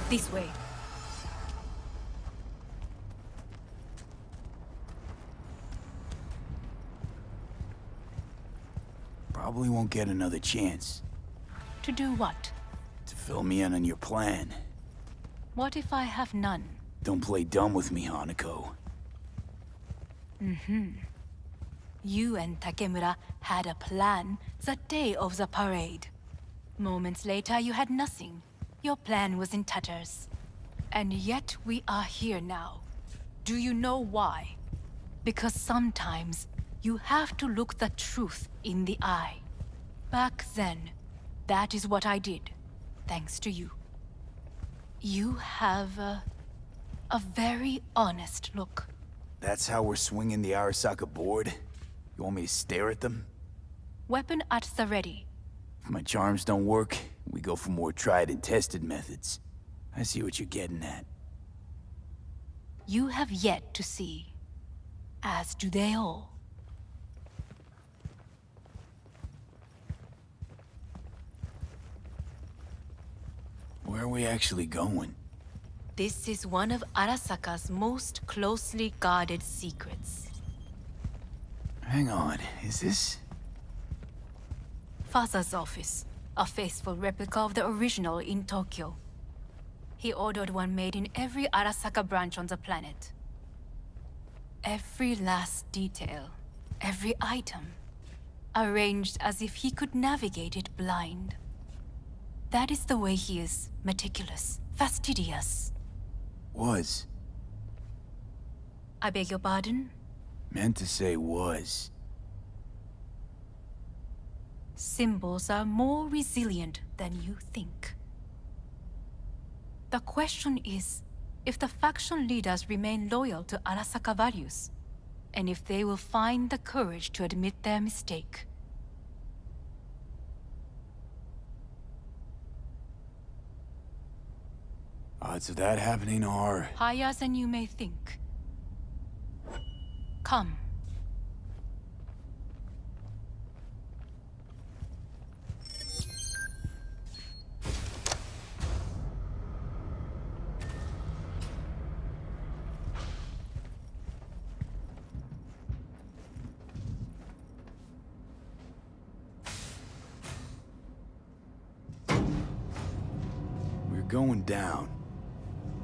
This way. Probably won't get another chance. To do what? To fill me in on your plan. What if I have none? Don't play dumb with me, Hanako. You and Takemura had a plan the day of the parade. Moments later, you had nothing. Your plan was in tatters. And yet we are here now. Do you know why? Because sometimes you have to look the truth in the eye. Back then, that is what I did, thanks to you. You have a very honest look. That's how we're swinging the Arasaka board? You want me to stare at them? Weapon at the ready. If my charms don't work, we go for more tried and tested methods. I see what you're getting at. You have yet to see, as do they all. Where are we actually going? This is one of Arasaka's most closely guarded secrets. Hang on, is this... Father's office, a faithful replica of the original in Tokyo. He ordered one made in every Arasaka branch on the planet. Every last detail, every item, arranged as if he could navigate it blind. That is the way he is, meticulous, fastidious. Was. I beg your pardon? Meant to say was. Symbols are more resilient than you think. The question is, if the faction leaders remain loyal to Arasaka values, and if they will find the courage to admit their mistake. Odds of that happening are... Higher than you may think. Come. We're going down.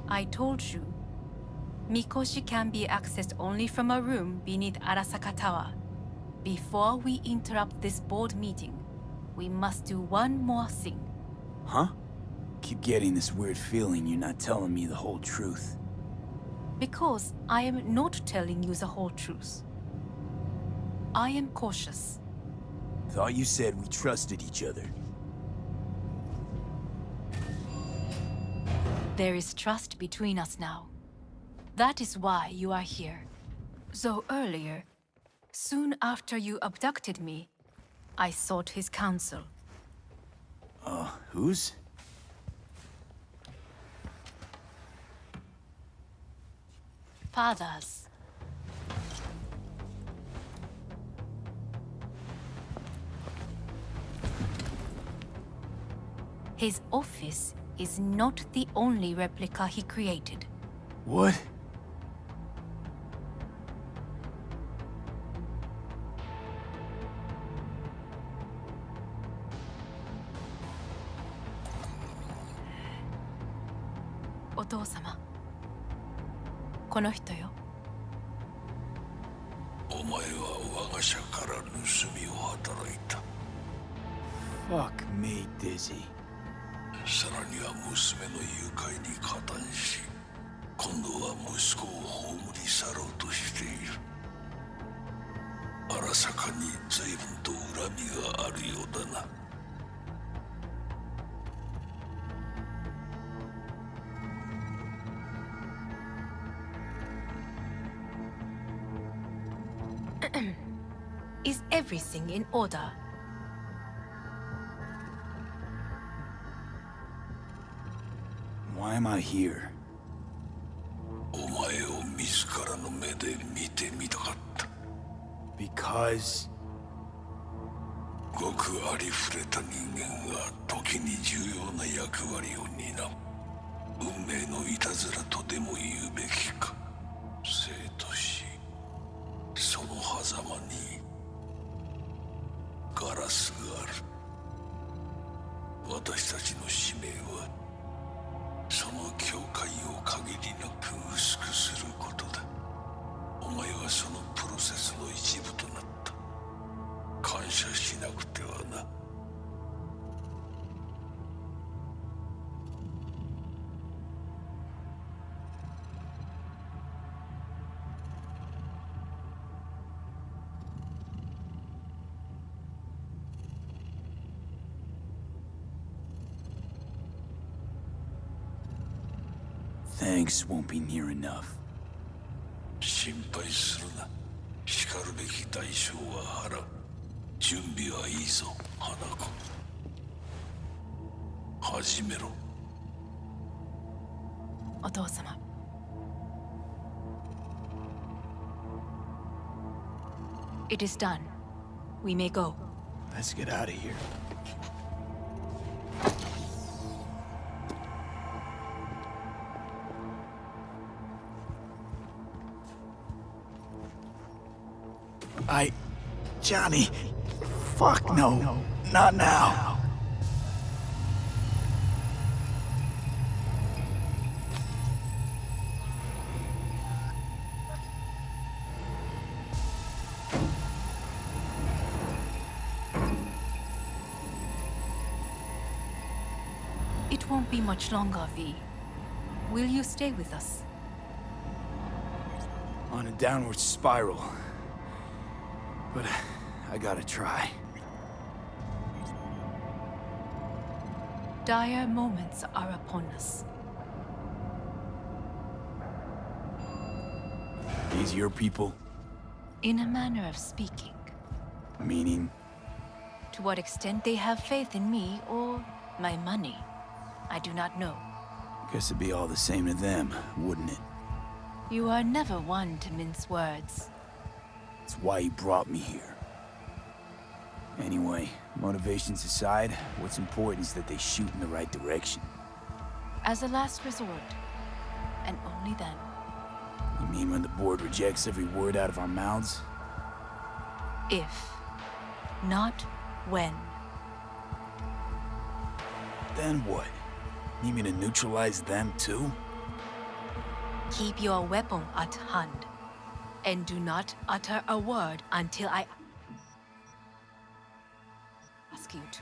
I told you. Mikoshi can be accessed only from a room beneath Arasaka Tower. Before we interrupt this board meeting, we must do one more thing. Huh? Keep getting this weird feeling you're not telling me the whole truth. Because I am not telling you the whole truth. I am cautious. Thought you said we trusted each other. There is trust between us now. That is why you are here. Though earlier, soon after you abducted me, I sought his counsel. Whose? Father's. His office is not the only replica he created. What? Otou-sama. この人よ。お前は我が社から盗みを働いた。 Fuck me, Dizzy. さらには娘の誘拐に加担し、今度は息子を葬り去ろうとしている。荒坂に随分と恨みがあるようだな。Is everything in order? Why am I here? お前を自らの目で見てみたかった。Because... ごくありふれた人間が時に重要な役割を担う。運命のいたずらとでも言うべきか。生と死、その狭間にガラスがある。私たちの使命はその境界を限りなく薄くすることだ。お前はそのプロセスの一部となった。感謝しなくてはな。Thanks won't be near enough. 心配するな。しかるべき代償は払う。準備はいいぞ、花子。始めろ。お父様。It is done. We may go. Let's get out of here. Johnny, fuck no, not now. It won't be much longer, V. Will you stay with us? On a downward spiral. But I gotta try. Dire moments are upon us. These your people? In a manner of speaking. Meaning? To what extent they have faith in me or my money, I do not know. Guess it'd be all the same to them, wouldn't it? You are never one to mince words. That's why you brought me here. Anyway, motivations aside, what's important is that they shoot in the right direction. As a last resort, and only then. You mean when the board rejects every word out of our mouths? If, not when. Then what? Need me to neutralize them too? Keep your weapon at hand. And do not utter a word until I ask you to.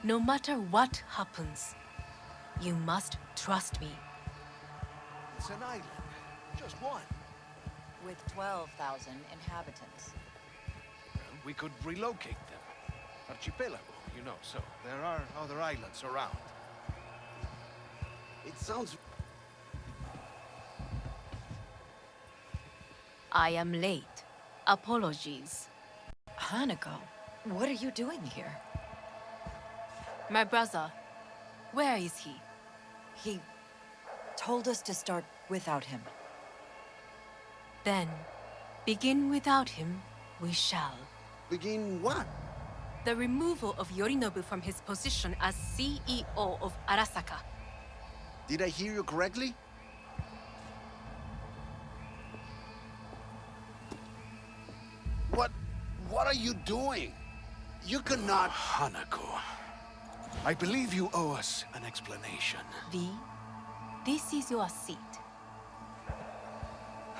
No matter what happens, you must trust me. It's an island. Just one. With 12,000 inhabitants. Well, we could relocate them. Archipelago, you know, so there are other islands around. It sounds... I am late. Apologies. Hanako, what are you doing here? My brother, where is he? He told us to start without him. Then, begin without him, we shall. Begin what? The removal of Yorinobu from his position as CEO of Arasaka. Did I hear you correctly? What are you doing? You cannot... Hanako, I believe you owe us an explanation. V, this is your seat.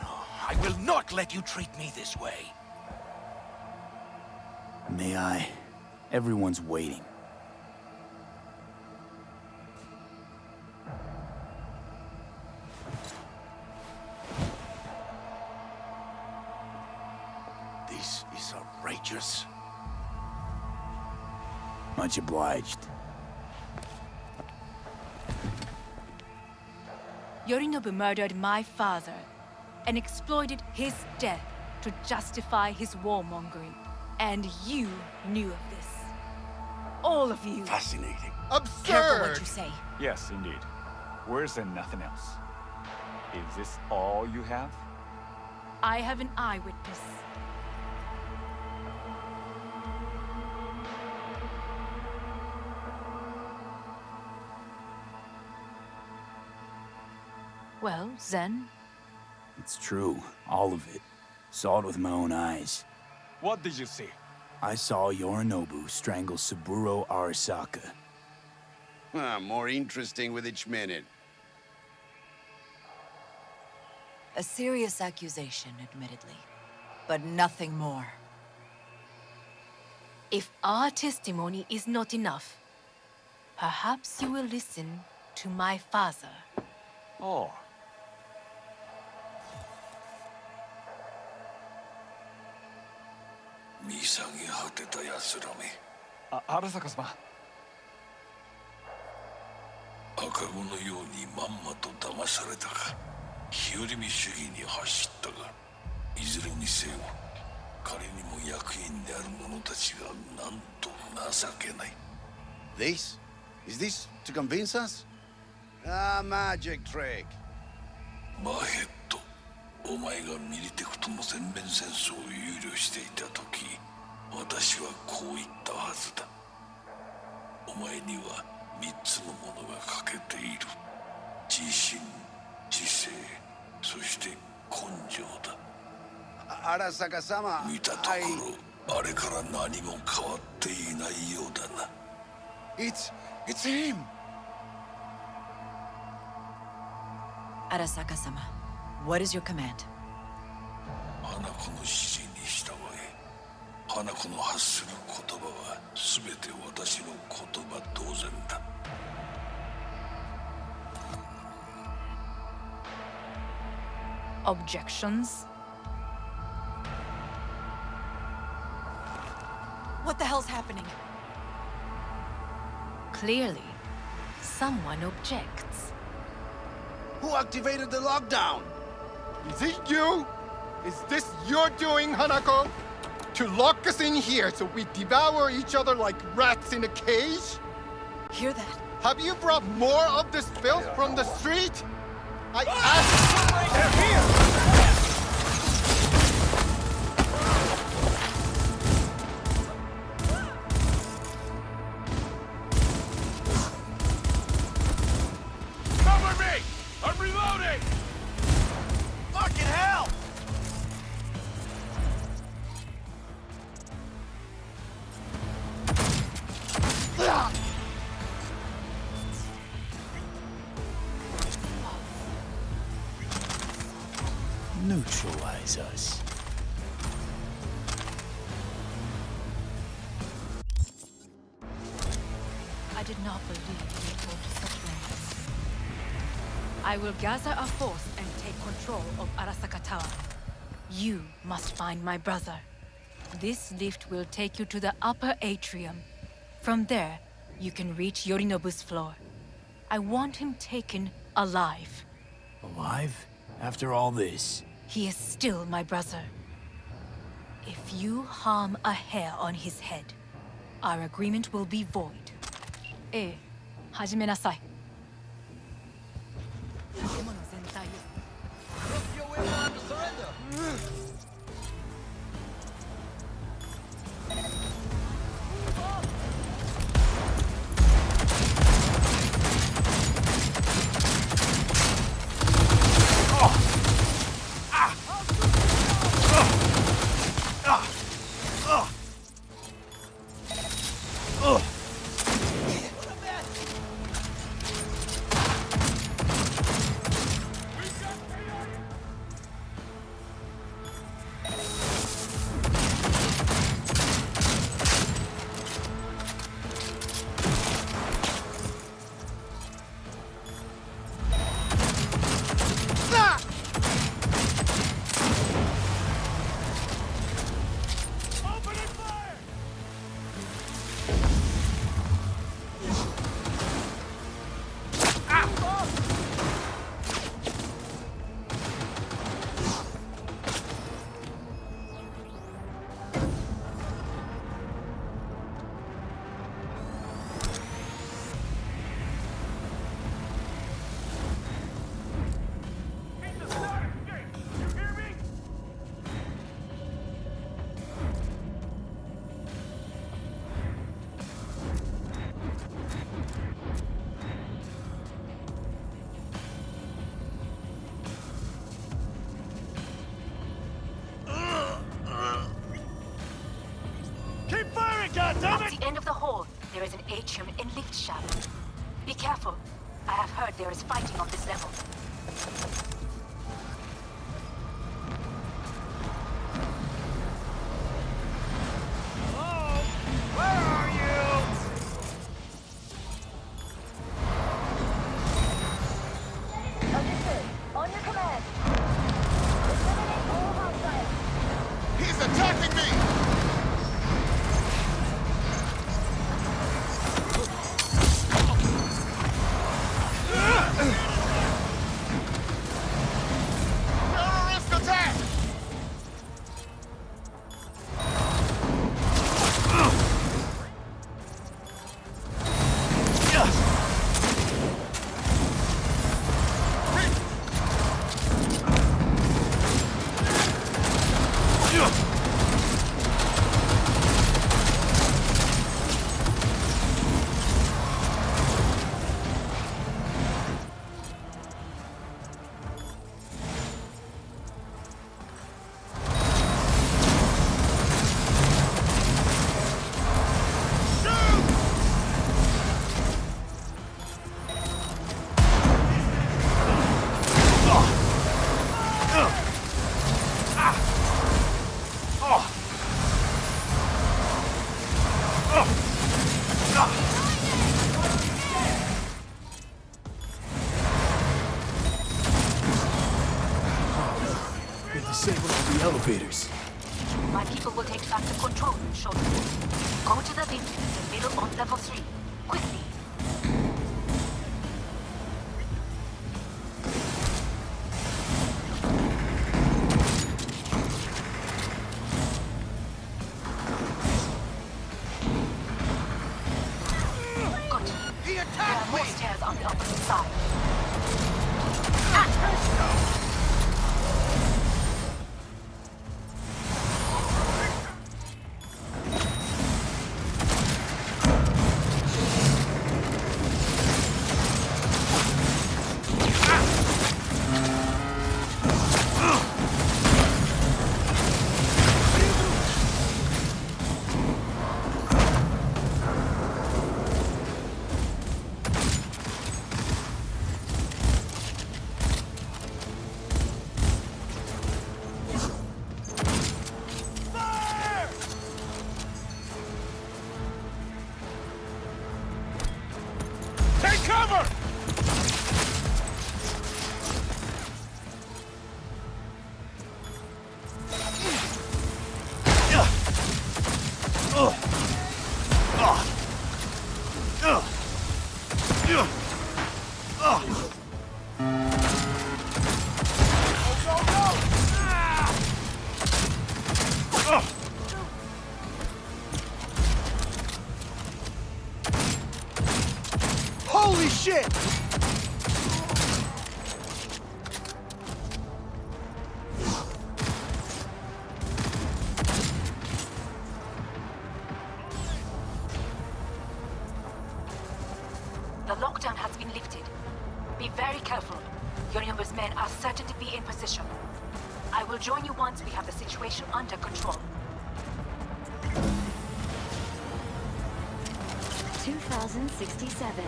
I will not let you treat me this way. May I? Everyone's waiting. This is outrageous. Much obliged. Yorinobu murdered my father and exploited his death to justify his warmongering. And you knew of this. All of you. Fascinating. Careful what you say. Yes, indeed. Worse than nothing else. Is this all you have? I have an eyewitness. Well, then, It's true, all of it. Saw it with my own eyes. What did you see? I saw Yorinobu strangle Saburo Arasaka. More interesting with each minute. A serious accusation, admittedly, but nothing more. if our testimony is not enough, perhaps you will listen to my father. Oh. 見下げ果てた奴らめ。荒坂様。赤子のようにまんまと騙されたか。日和見主義に走ったが、いずれにせよ、彼にも役員である者たちがなんと情けない。This? Is this to convince us? Ah, magic trick. マヘッド、お前がミリテクとの全面戦争を憂慮していた時、私はこう言ったはずだ。お前には3つのものが欠けている。自信、知性、そして根性だ。Arasaka-sama, 見たところ、あれから何も変わっていないようだな。It's him! Arasaka-sama, what is your command? 花子の指示に従え。花子の発する言葉は全て私の言葉同然だ。Objections? What the hell's happening? Clearly, someone objects. Who activated the lockdown? Is it you? Is this your doing, Hanako? To lock us in here so we devour each other like rats in a cage? Hear that? Have you brought more of this filth from the street? I asked... They're here! Cover me! I'm reloading! Fucking hell! Neutralize us. I did not believe you would go to such lengths. I will gather a force and take control of Arasaka Tower. You must find my brother. This lift will take you to the upper atrium. From there, you can reach Yorinobu's floor. I want him taken alive. Alive? After all this? He is still my brother. If you harm a hair on his head, our agreement will be void. 始めなさい。建物全体を atrium in Lift shaft. Be careful. I have heard there is fighting on this level. On your command. Eliminate all hostiles. He's attacking me! Terrorist attack! They disabled all the elevators. My people will take back the control room shortly. Go to the lift in the middle on level 3. Quickly. Good. He There are attacked more me! stairs on the opposite side. Take cover! Holy shit! The lockdown has been lifted. Be very careful. Yorinobu's men are certain to be in position. I will join you once we have the situation under control. 2067.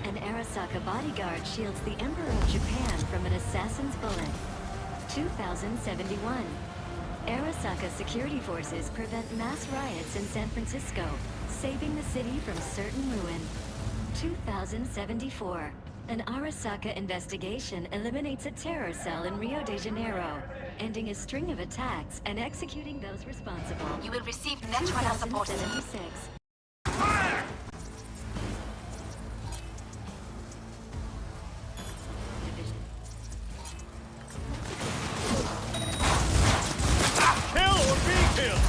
An Arasaka bodyguard shields the Emperor of Japan from an assassin's bullet. 2071. Arasaka security forces prevent mass riots in San Francisco, saving the city from certain ruin. 2074. An Arasaka investigation eliminates a terror cell in Rio de Janeiro, ending a string of attacks and executing those responsible. You will receive Netrunner support. 2076. Kill or be killed!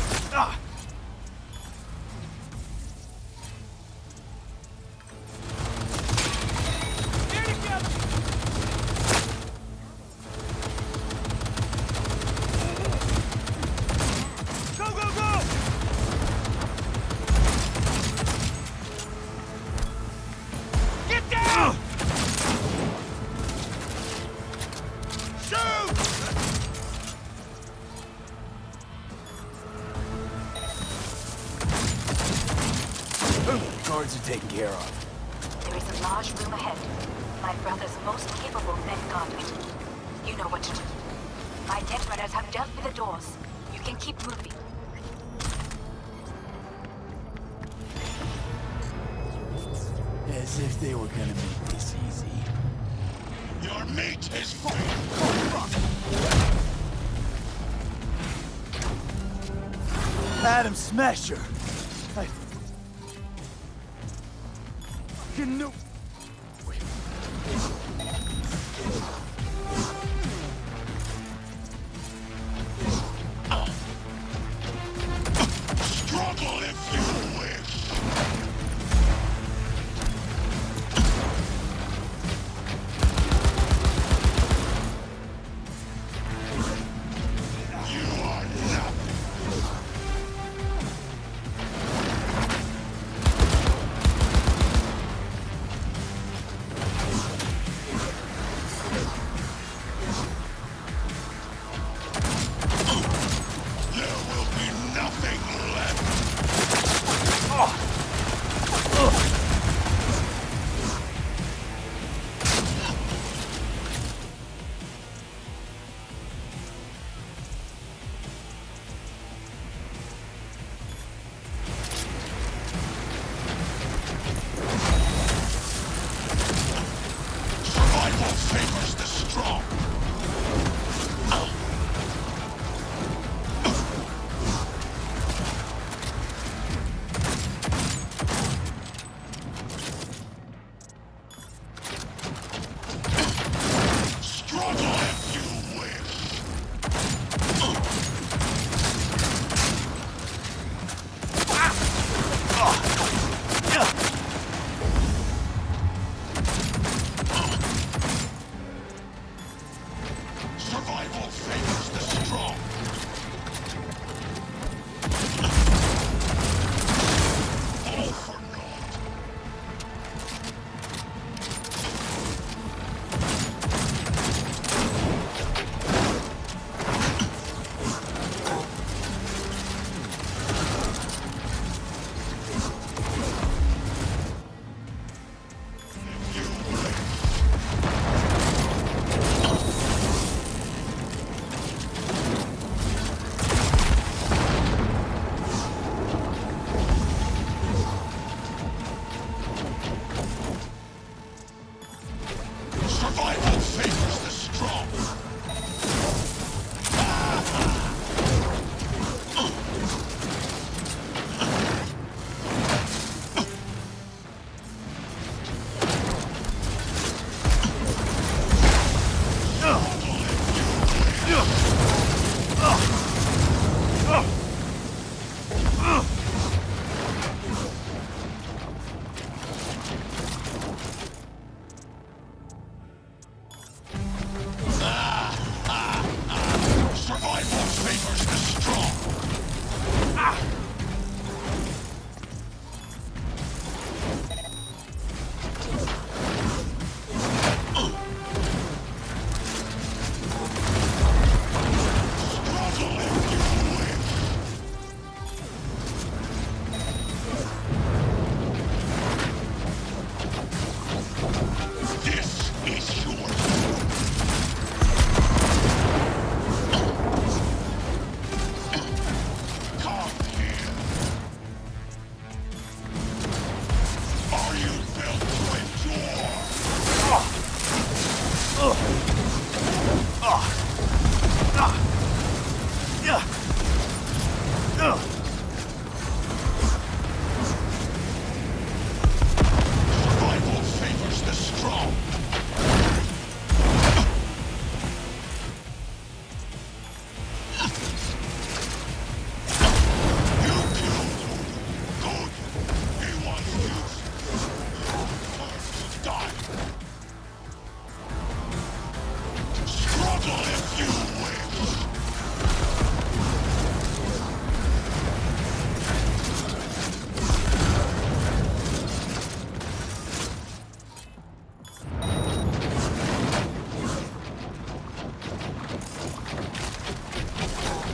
Go, go, go! Get down! Shoot! guards are taken care of. There is a large room ahead. My brother's most capable men guard it. You know what to do. My net runners have dealt with the doors. You can keep moving. As if they were gonna make this easy. Your mate is Adam Smasher! You know... struggle if you wish. You are nothing. There will be nothing left. Survival favors the strong. Struggle if you wish. Survival favors the strong. All for naught. Survival favors the strong. Survival favors the strong. Struggle if you wish. This is your come here. Are you built to endure? Survival favors the strong. You killed good. He wants you to die. Struggle if you wish.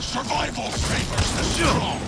Survival favors the strong.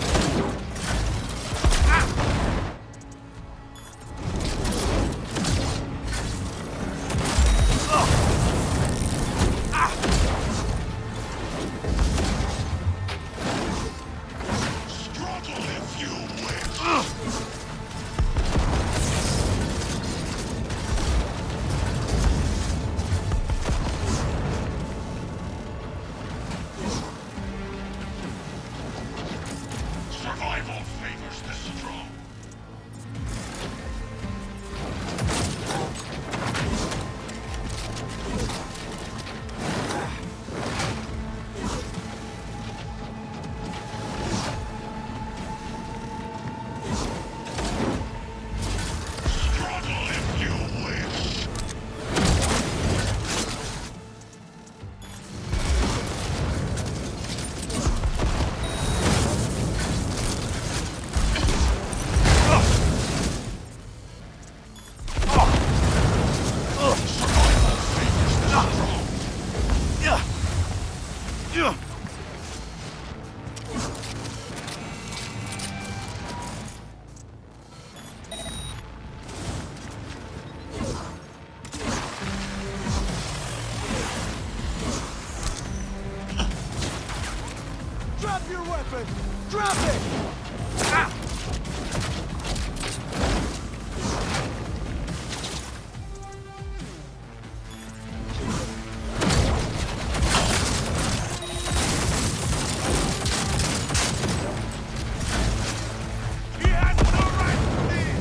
Drop your weapon! Drop it! Ah! He has no right to leave!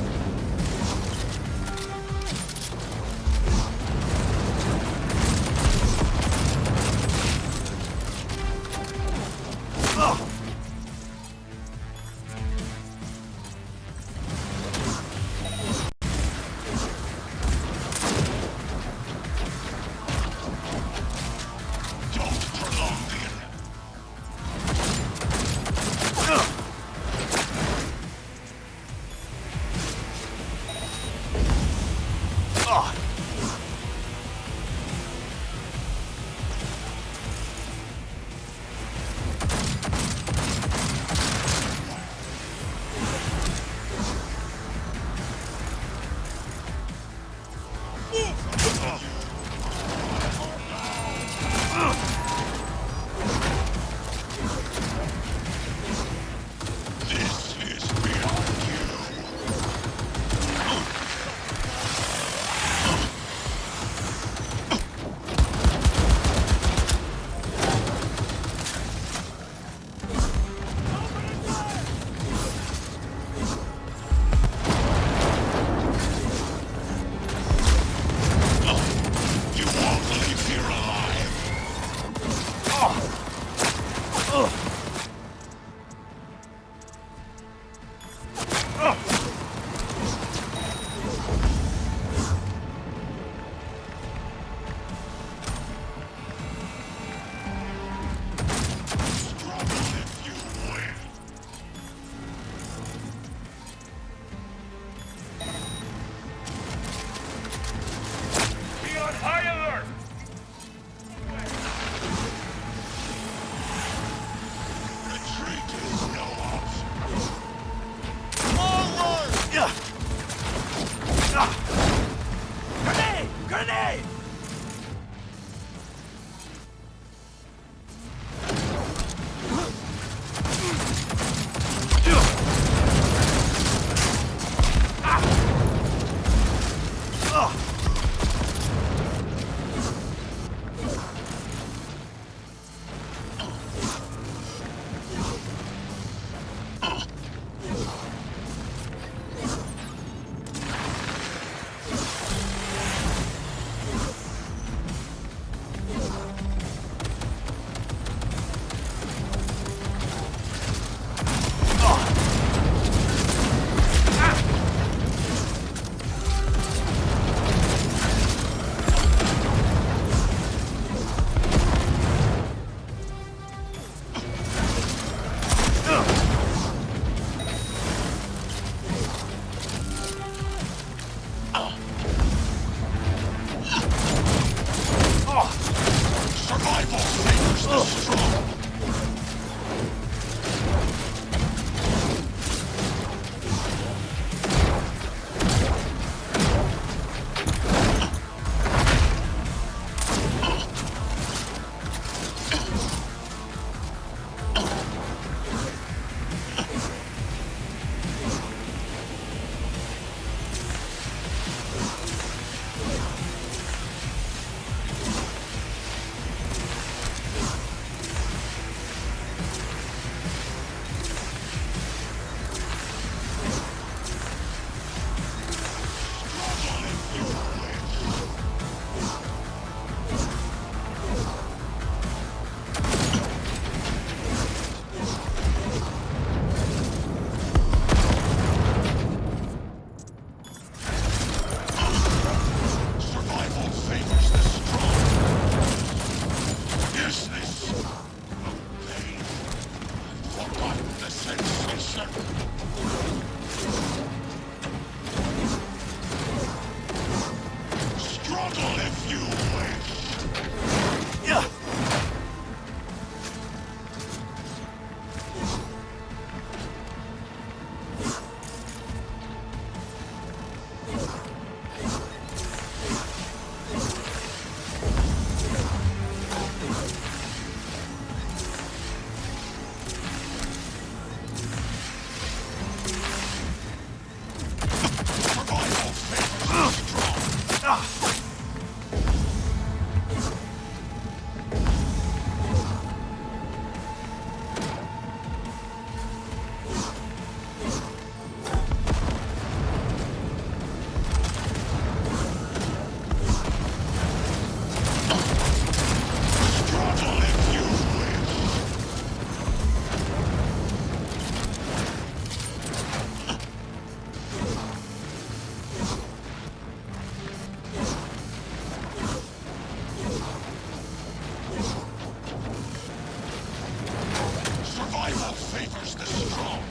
Survival favors the strong.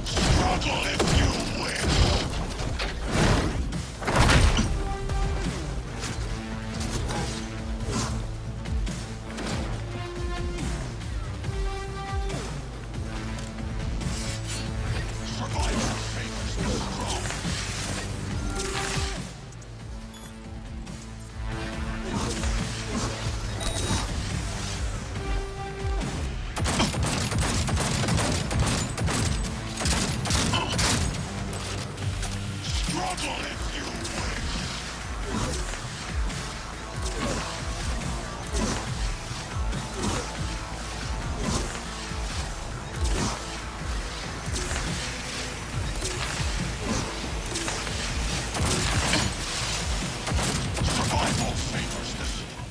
Struggle if you wish. Survival favors the strong. Struggle if you wish. Survival favors the strong.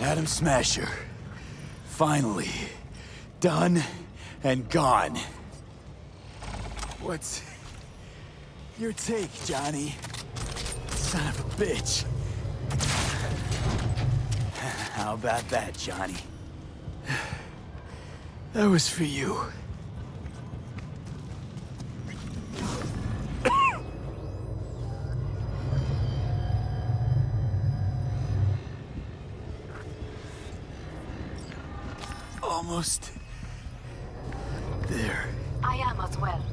Adam Smasher. Finally. Done and gone. What's your take, Johnny? Son of a bitch. How about that, Johnny? That was for you. Almost there. I am as well.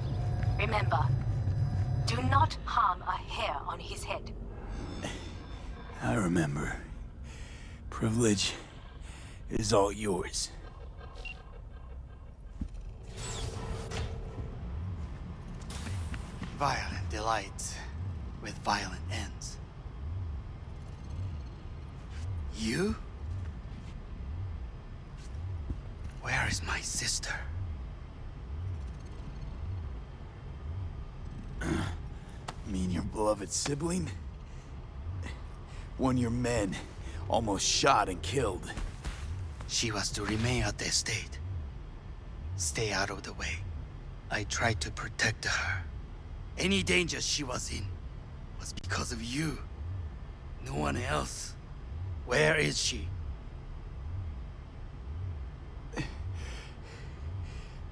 Remember, do not harm a hair on his head. I remember. Privilege is all yours. Violent delights with violent ends. You? Where is my sister? Mean your beloved sibling? One your men almost shot and killed. She was to remain at the estate. Stay out of the way. I tried to protect her. Any danger she was in was because of you. No one else. Where is she?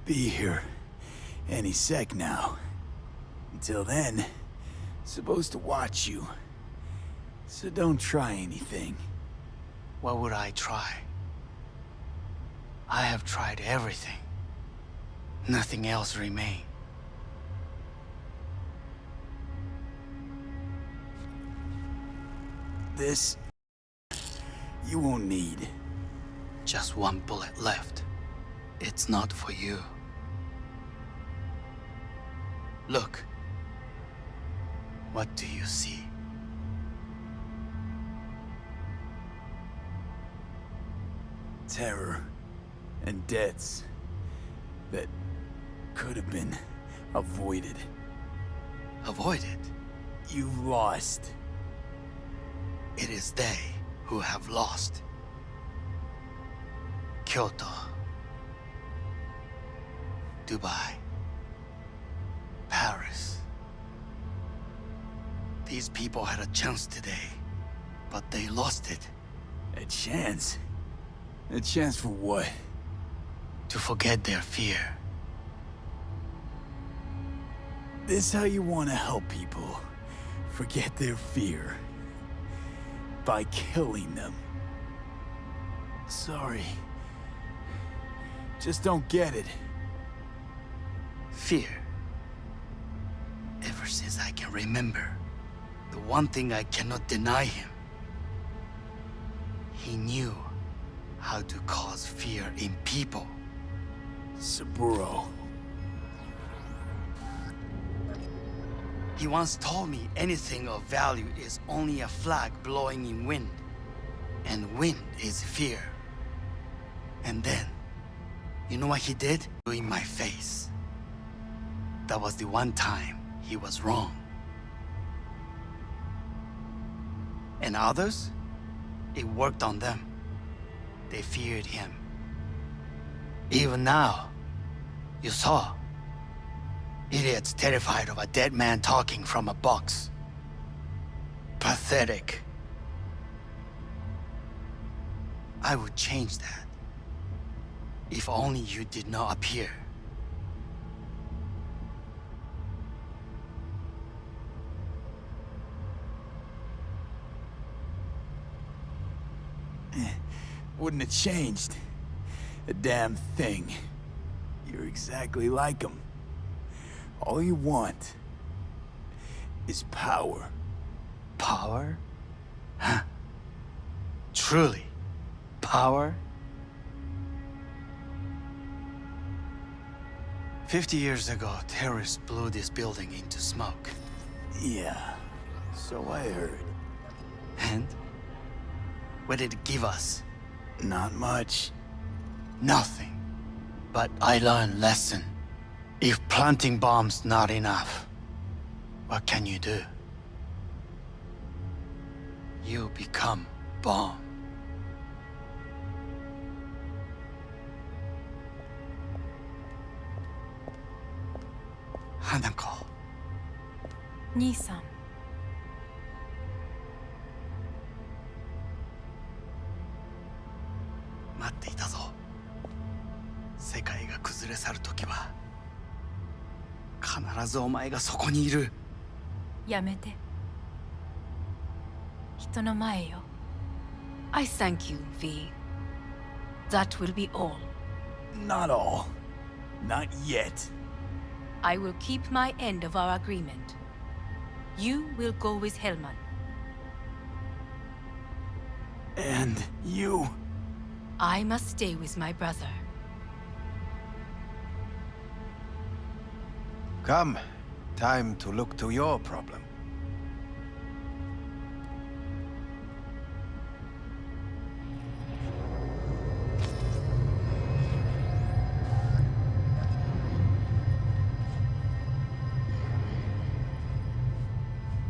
Be here any sec now. Until then, supposed to watch you. So don't try anything. What would I try? I have tried everything. Nothing else remains. This you won't need. Just one bullet left. It's not for you. Look. What do you see? Terror and deaths that could have been avoided. Avoided? You've lost. It is they who have lost. Kyoto. Dubai. Paris. These people had a chance today, but they lost it. A chance? A chance for what? To forget their fear. This how you want to help people forget their fear? By killing them. Sorry. Just don't get it. Fear. Ever since I can remember, the one thing I cannot deny him. He knew how to cause fear in people. Saburo. He once told me anything of value is only a flag blowing in wind. And wind is fear. And then, you know what he did? In my face. That was the one time he was wrong. And others? it worked on them. They feared him. Even now, you saw. Idiots terrified of a dead man talking from a box. Pathetic. I would change that. If only you did not appear. Wouldn't have changed a damn thing. You're exactly like him. All you want is power. Power? Huh? Truly, power? 50 years ago, terrorists blew this building into smoke. Yeah, so I heard. And? What did it give us? Not much. Nothing. But I learned lesson. If planting bombs not enough, what can you do? You become bomb. Hanako. 兄さん。待っていたぞ。世界が崩れ去るときは必ずお前がそこにいる。やめて。人の前よ。I thank you, V. That will be all. Not all. Not yet. I will keep my end of our agreement. You will go with Hellman. And you? I must stay with my brother. Come. Time to look to your problem.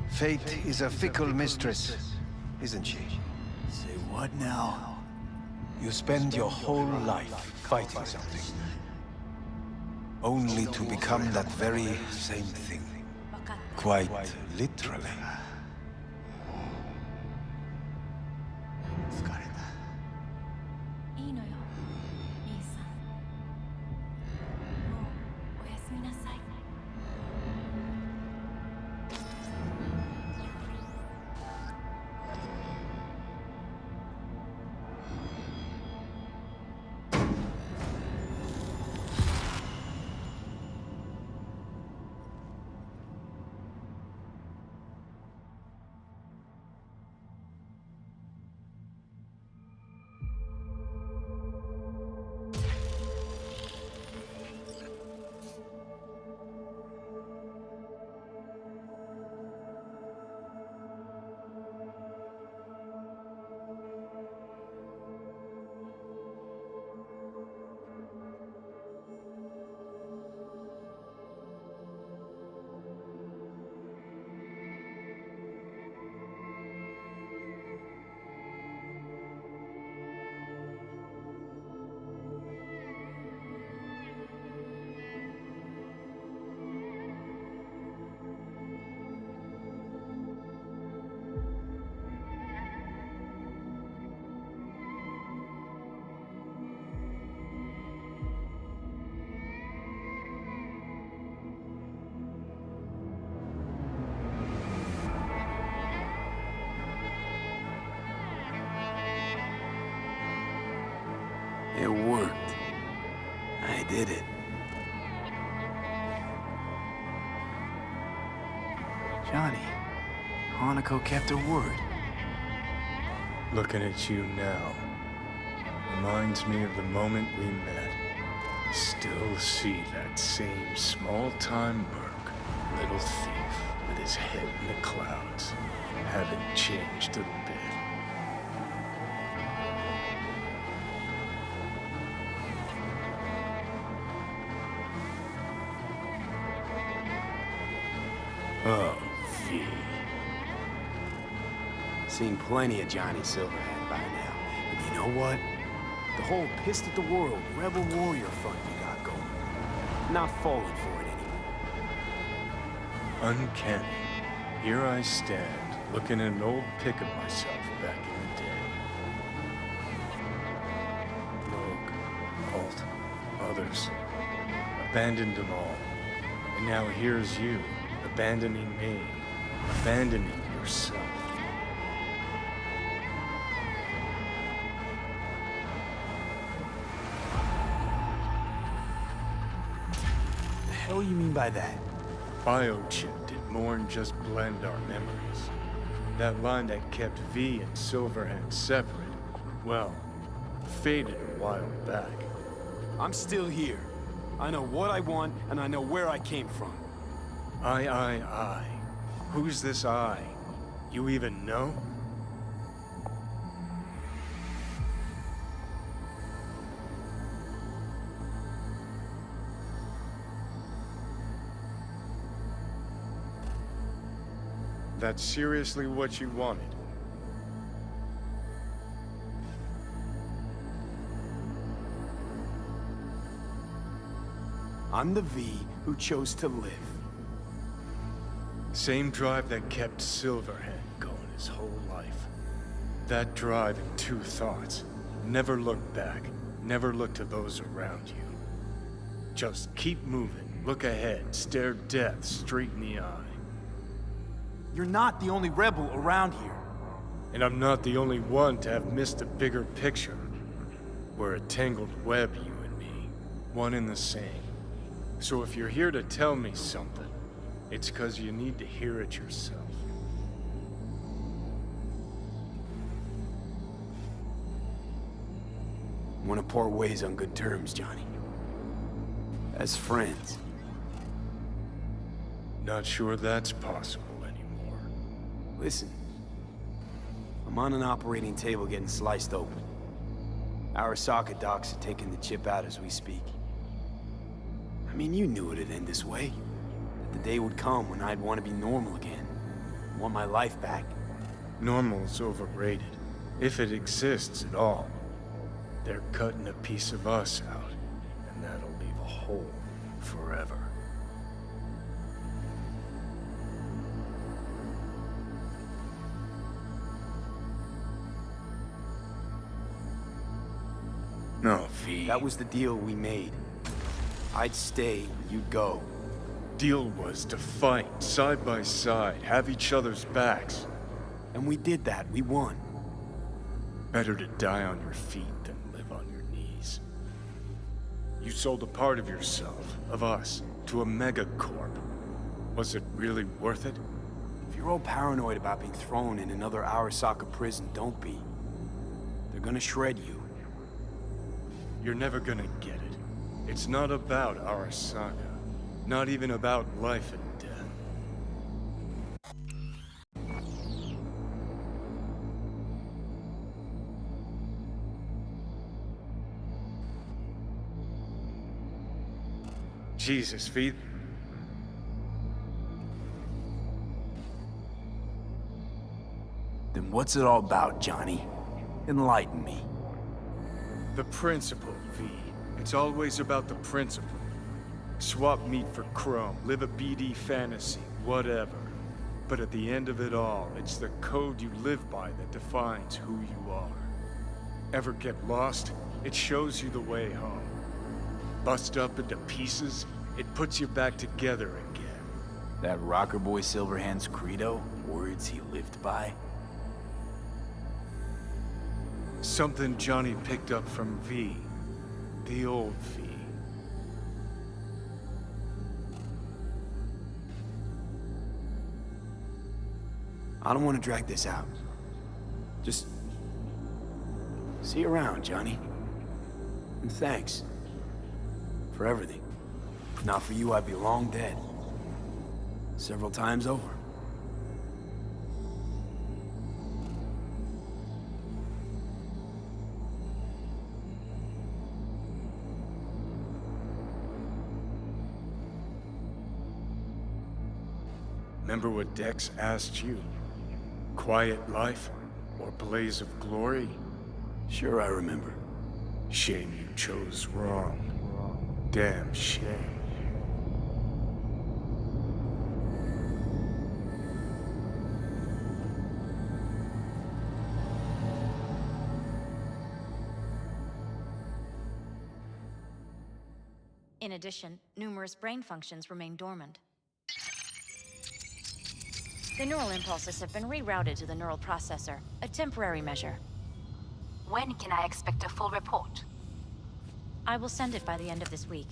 Fate is a fickle mistress, isn't she? Say what now? You spend your whole life fighting something, only to become that very same thing. Quite literally. いいのよ、兄さん。もうおやすみなさい。It worked. I did it. Johnny, Hanako kept her word. Looking at you now reminds me of the moment we met. Still see that same small-time merc, little thief with his head in the clouds. Haven't changed a bit. Oh, V. seen plenty of Johnny Silverhand by now. And you know what? The whole pissed at the world, rebel warrior front you got going. Not falling for it anymore. Uncanny. Here I stand, looking at an old pic of myself back in the day. Rogue, Alt, others. Abandoned them all. And now here's you, abandoning me, abandoning yourself. The hell you mean by that? Biochip did more than just blend our memories. That line that kept V and Silverhand separate, well, faded a while back. I'm still here. I know what I want, and I know where I came from. I. Who's this I? You even know? That's seriously what you wanted? I'm the V who chose to live. Same drive that kept Silverhand going his whole life. That drive and two thoughts. Never look back. Never look to those around you. Just keep moving. Look ahead. Stare death straight in the eye. You're not the only rebel around here. And I'm not the only one to have missed a bigger picture. We're a tangled web, you and me. One and the same. So if you're here to tell me something, it's 'cause you need to hear it yourself. Want to part ways on good terms, Johnny. As friends. Not sure that's possible anymore. Listen. I'm on an operating table getting sliced open. Arasaka docs are taking the chip out as we speak. I mean, you knew it'd end this way. That the day would come when I'd want to be normal again. Want my life back. Normal's overrated. If it exists at all. They're cutting a piece of us out, and that'll leave a hole forever. No, V. That was the deal we made. I'd stay, you'd go. Deal was to fight, side by side, have each other's backs. And we did that, we won. Better to die on your feet than live on your knees. You sold a part of yourself, of us, to a megacorp. Was it really worth it? If you're all paranoid about being thrown in another Arasaka prison, don't be. They're gonna shred you. You're never gonna get it. It's not about Arasaka. Not even about life and death. Jesus, V. Then what's it all about, Johnny? Enlighten me. The principle, V. It's always about the principle. Swap meat for chrome, live a BD fantasy, whatever. But at the end of it all, it's the code you live by that defines who you are. Ever get lost? It shows you the way home. Bust up into pieces, it puts you back together again. That rocker boy Silverhand's credo? Words he lived by? Something Johnny picked up from V. The old V. I don't want to drag this out. Just... see you around, Johnny. And thanks. For everything. If not for you, I'd be long dead. Several times over. Remember what Dex asked you? Quiet life? A blaze of glory? Sure, I remember. Shame you chose wrong. Damn shame. In addition, numerous brain functions remain dormant. The neural impulses have been rerouted to the neural processor, a temporary measure. When can I expect a full report? I will send it by the end of this week.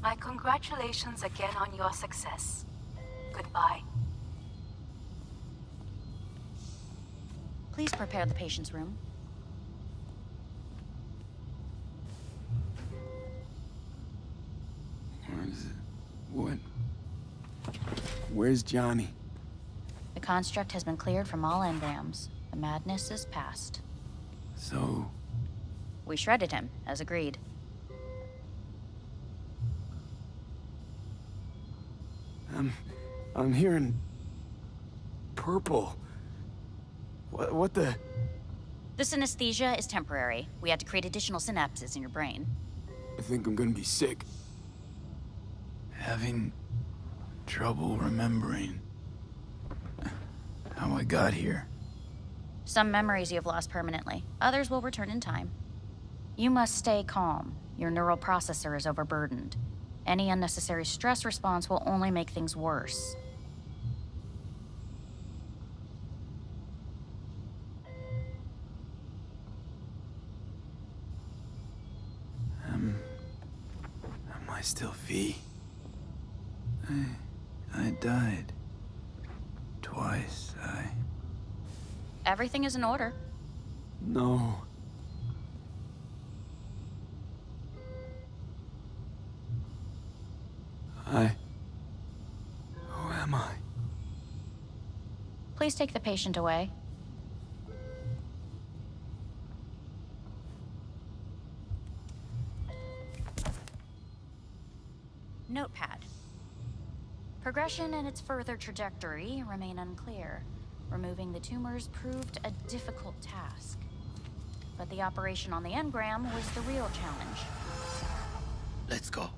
My congratulations again on your success. Goodbye. Please prepare the patient's room. Where is it? What? Where's Johnny? The construct has been cleared from all engrams. The madness is past. So... We shredded him, as agreed. I'm hearing... purple. What the... The synesthesia is temporary. We had to create additional synapses in your brain. I think I'm gonna be sick. Having trouble remembering how I got here. Some memories you have lost permanently. Others will return in time. You must stay calm. Your neural processor is overburdened. Any unnecessary stress response will only make things worse. Am I still V? I died. Twice, Everything is in order. No. Who am I? Please take the patient away. Notepad. Progression and its further trajectory remain unclear. Removing the tumors proved a difficult task. But the operation on the engram was the real challenge. Let's go.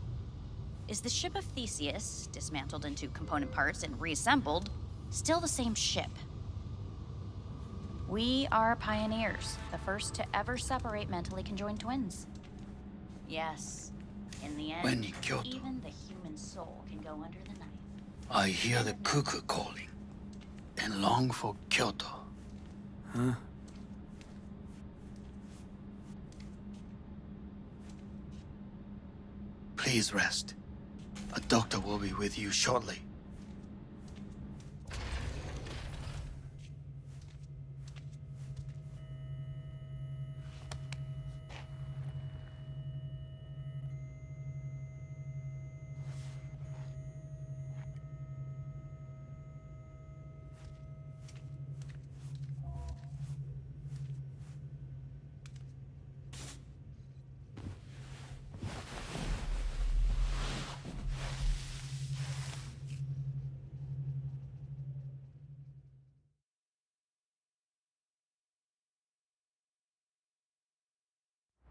Is the ship of Theseus, dismantled into component parts and reassembled, still the same ship? We are pioneers, the first to ever separate mentally conjoined twins. Yes, in the end, When in Kyoto, even the human soul can go under the knife. I hear the cuckoo calling and long for Kyoto. Huh? Please rest. A doctor will be with you shortly.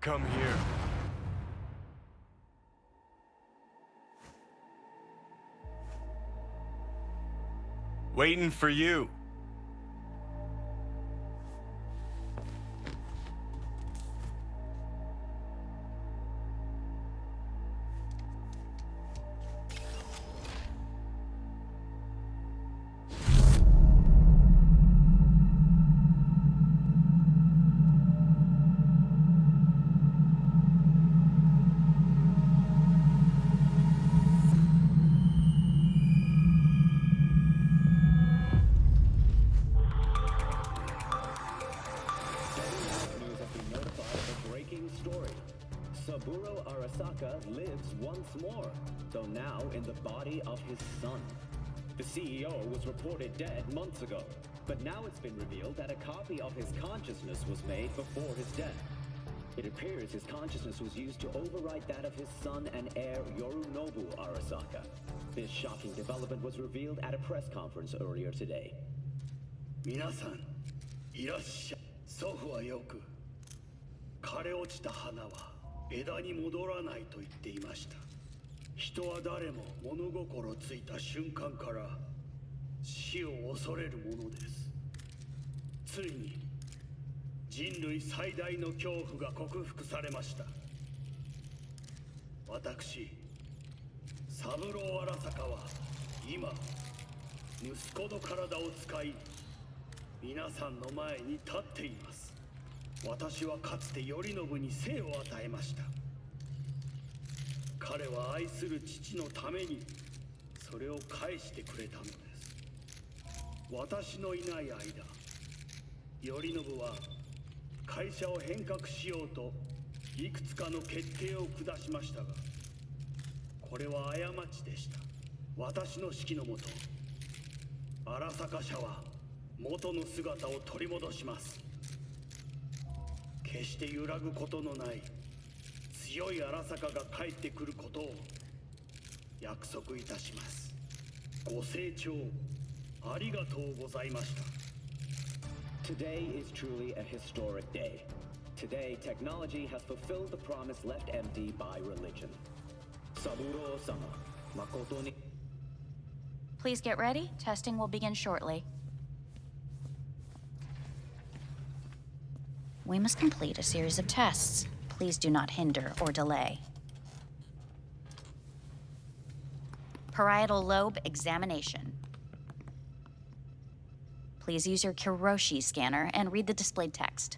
Come here. Waiting for you. Lives once more, though now in the body of his son. The CEO was reported dead months ago, but now it's been revealed that a copy of his consciousness was made before his death. It appears his consciousness was used to overwrite that of his son and heir Yorinobu Arasaka. This shocking development was revealed at a press conference earlier today. 皆さん、いらっしゃい。祖父はよく、枯れ落ちた花は枝に戻らないと言っていました。人は誰も物心ついた瞬間から死を恐れるものです。ついに人類最大の恐怖が克服されました。私、三郎荒坂は今息子の体を使い皆さんの前に立っています。私はかつて頼信に生を与えました。彼は愛する父のためにそれを返してくれたのです。私のいない間、頼信は会社を変革しようといくつかの決定を下しましたが、これは過ちでした。私の指揮のもと、荒坂社は元の姿を取り戻します。決して揺らぐことのない強い荒坂が帰ってくることを約束いたします。ご清聴ありがとうございました。Today is truly a historic day. Today, technology has fulfilled the promise left empty by religion. Saburo-sama, makoto ni... Please get ready. Testing will begin shortly. We must complete a series of tests. Please do not hinder or delay. Parietal lobe examination. Please use your Kiroshi scanner and read the displayed text.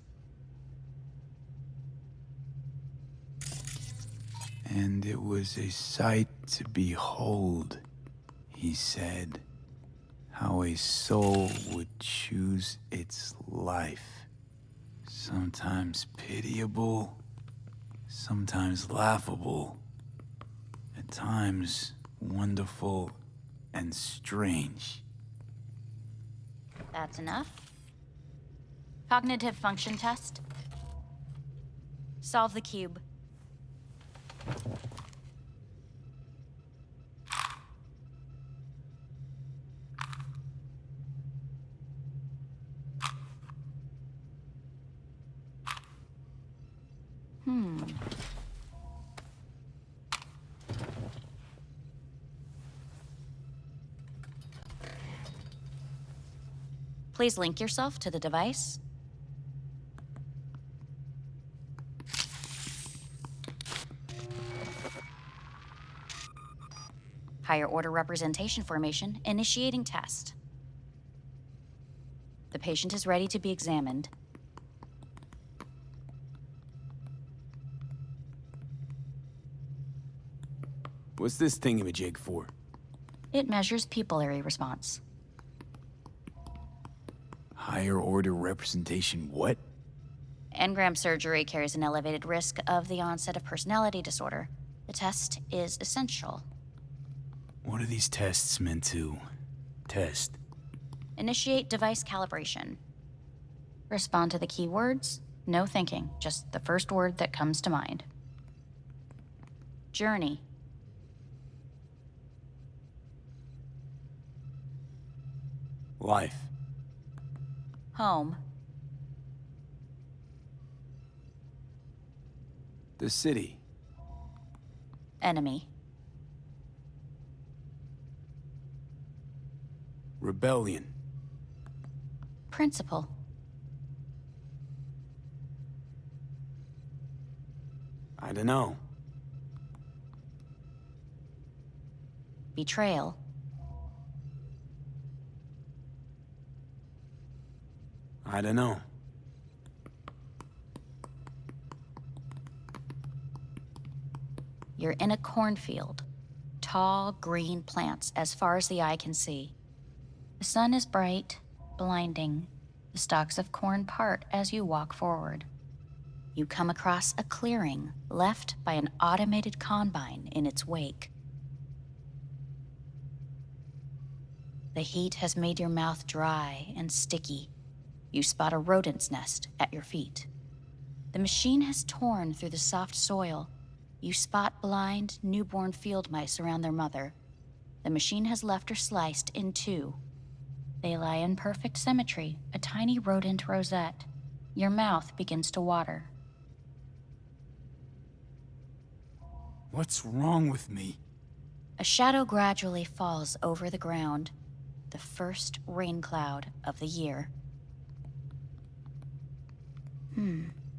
And it was a sight to behold, he said, how a soul would choose its life. Sometimes pitiable, sometimes laughable, at times wonderful and strange. That's enough. Cognitive function test. Solve the cube. Please link yourself to the device. Higher order representation formation, initiating test. The patient is ready to be examined. What's this thingamajig for? It measures pupillary response. Higher order representation what? Engram surgery carries an elevated risk of the onset of personality disorder. The test is essential. What are these tests meant to test? Initiate device calibration. Respond to the keywords. No thinking, just the first word that comes to mind. Journey. Life. Home. The city. Enemy. Rebellion. Principle. I don't know. Betrayal. I don't know. You're in a cornfield. Tall, green plants as far as the eye can see. The sun is bright, blinding. The stalks of corn part as you walk forward. You come across a clearing left by an automated combine in its wake. The heat has made your mouth dry and sticky. You spot a rodent's nest at your feet. The machine has torn through the soft soil. You spot blind, newborn field mice around their mother. The machine has left her sliced in two. They lie in perfect symmetry, a tiny rodent rosette. Your mouth begins to water. What's wrong with me? A shadow gradually falls over the ground, the first rain cloud of the year.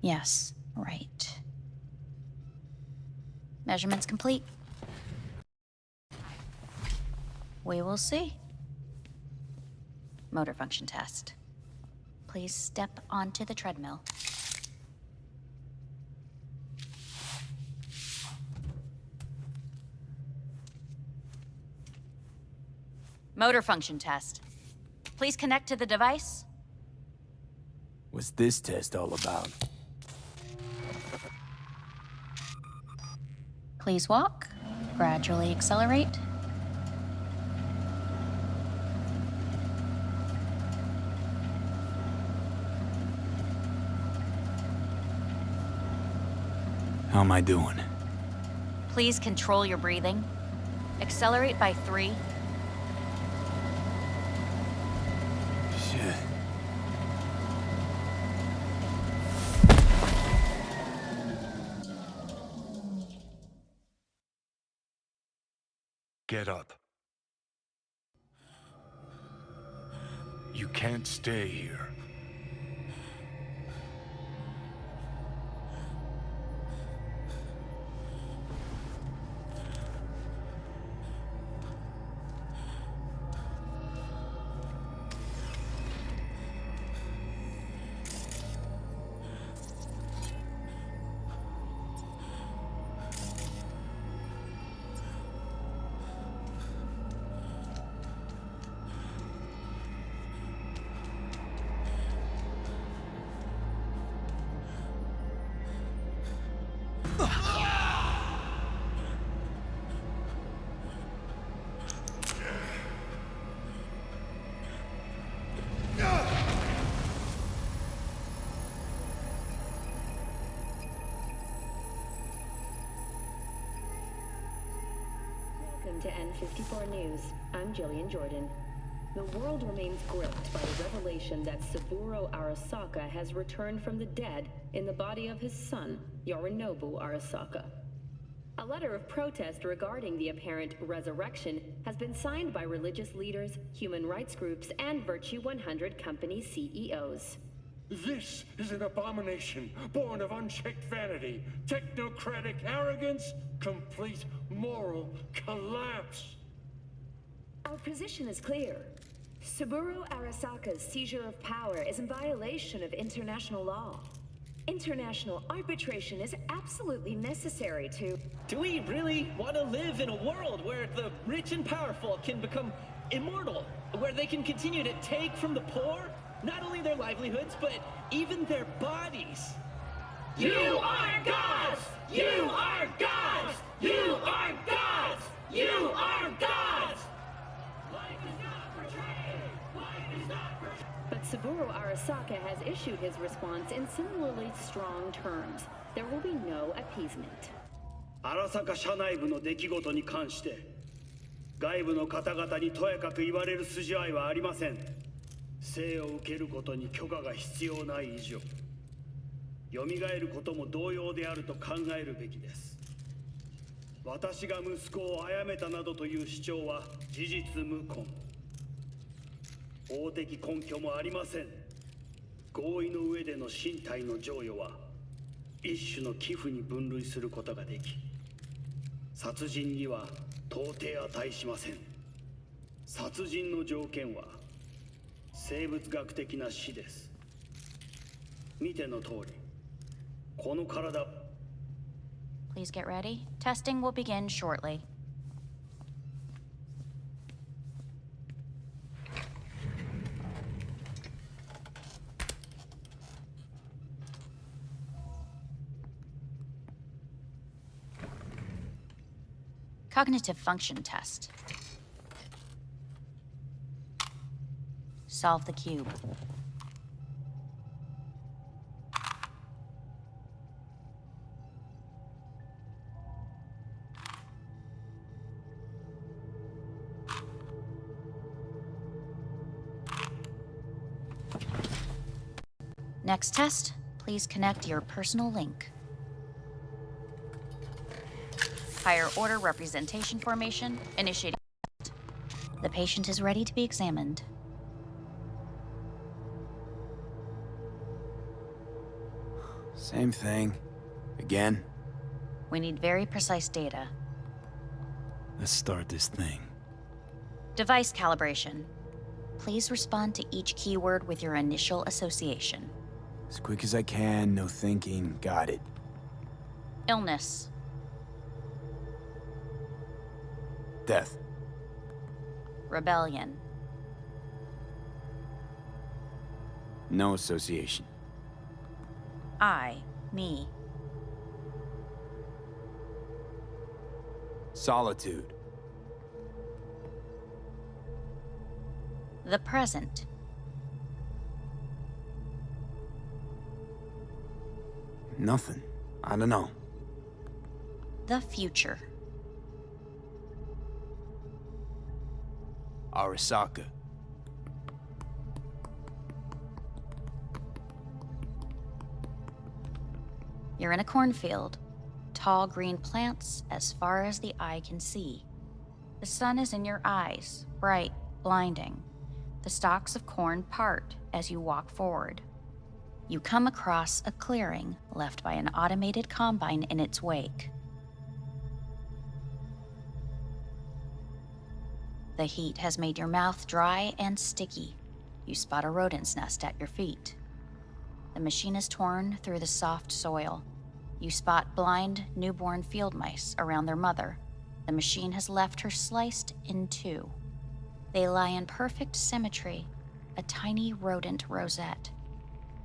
Yes, right. Measurements complete. We will see. Motor function test. Please step onto the treadmill. Motor function test. Please connect to the device. What's this test all about? Please walk. Gradually accelerate. How am I doing? Please control your breathing. Accelerate by 3. Shit. Get up. You can't stay here. Welcome to N54 News. I'm Jillian Jordan. The world remains gripped by the revelation that Saburo Arasaka has returned from the dead in the body of his son, Yorinobu Arasaka. A letter of protest regarding the apparent resurrection has been signed by religious leaders, human rights groups, and Virtue 100 company CEOs. This is an abomination born of unchecked vanity, technocratic arrogance, complete moral collapse. Our position is clear. Saburo Arasaka's seizure of power is in violation of international law. International arbitration is absolutely necessary to... Do we really want to live in a world where the rich and powerful can become immortal? Where they can continue to take from the poor? Not only their livelihoods, but even their bodies. You are gods! You are gods! You are gods! You are gods! Life is not portrayed! Life is not portrayed! But Saburo Arasaka has issued his response in similarly strong terms. There will be no appeasement. 荒坂社内部の出来事に関して外部の方々にとやかく言われる筋合いはありません。生を受けることに許可が必要ない以上、蘇ることも同様であると考えるべきです。私が息子を殺めたなどという主張は事実無根。法的根拠もありません。合意の上での身体の贈与は一種の寄付に分類することができ、殺人には到底値しません。殺人の条件は生物学的な死です。見ての通り、この体。Please get ready. Testing will begin shortly. Cognitive function test. Solve the cube. Next test, please connect your personal link. Higher order representation formation, initiating. The patient is ready to be examined. Same thing. Again? We need very precise data. Let's start this thing. Device calibration. Please respond to each keyword with your initial association. As quick as I can, no thinking. Got it. Illness. Death. Rebellion. No association. I, me. Solitude. The present. Nothing. I don't know. The future. Arasaka. You're in a cornfield. Tall green plants as far as the eye can see. The sun is in your eyes, bright, blinding. The stalks of corn part as you walk forward. You come across a clearing left by an automated combine in its wake. The heat has made your mouth dry and sticky. You spot a rodent's nest at your feet. The machine is torn through the soft soil. You spot blind, newborn field mice around their mother. The machine has left her sliced in two. They lie in perfect symmetry, a tiny rodent rosette.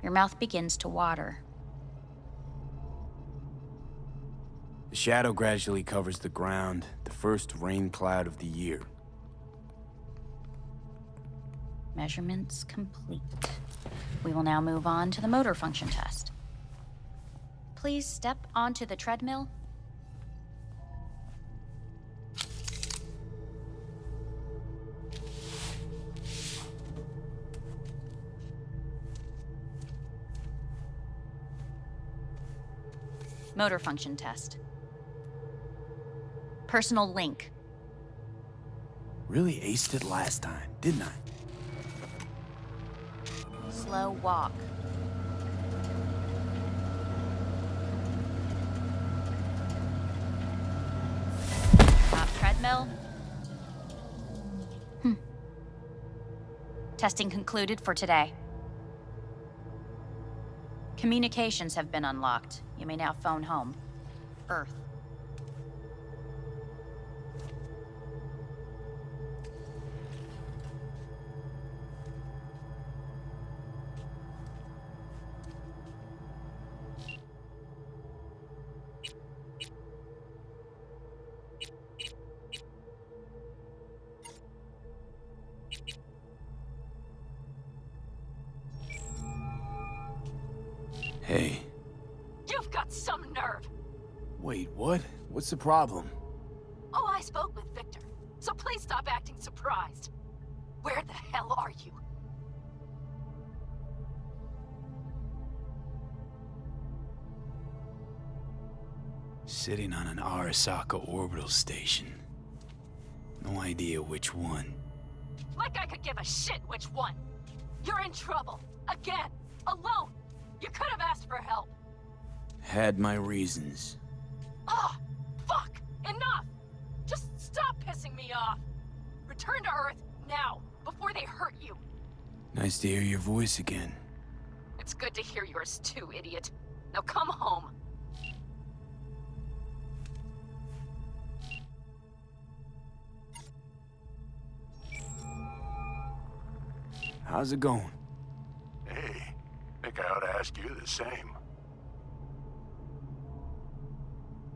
Your mouth begins to water. The shadow gradually covers the ground, the first rain cloud of the year. Measurements complete. We will now move on to the motor function test. Please step onto the treadmill. Motor function test. Personal link. Really aced it last time, didn't I? Slow walk. Top treadmill. Testing concluded for today. Communications have been unlocked. You may now phone home. Earth. Hey. You've got some nerve. Wait, what? What's the problem? Oh, I spoke with Victor, so please stop acting surprised. Where the hell are you? Sitting on an Arasaka orbital station. No idea which one. Like I could give a shit which one. You're in trouble. Again. Alone. You could have asked for help. Had my reasons. Ugh! Fuck! Enough! Just stop pissing me off! Return to Earth, now, before they hurt you. Nice to hear your voice again. It's good to hear yours too, idiot. Now come home. How's it going? Hey, think I ought to ask you the same.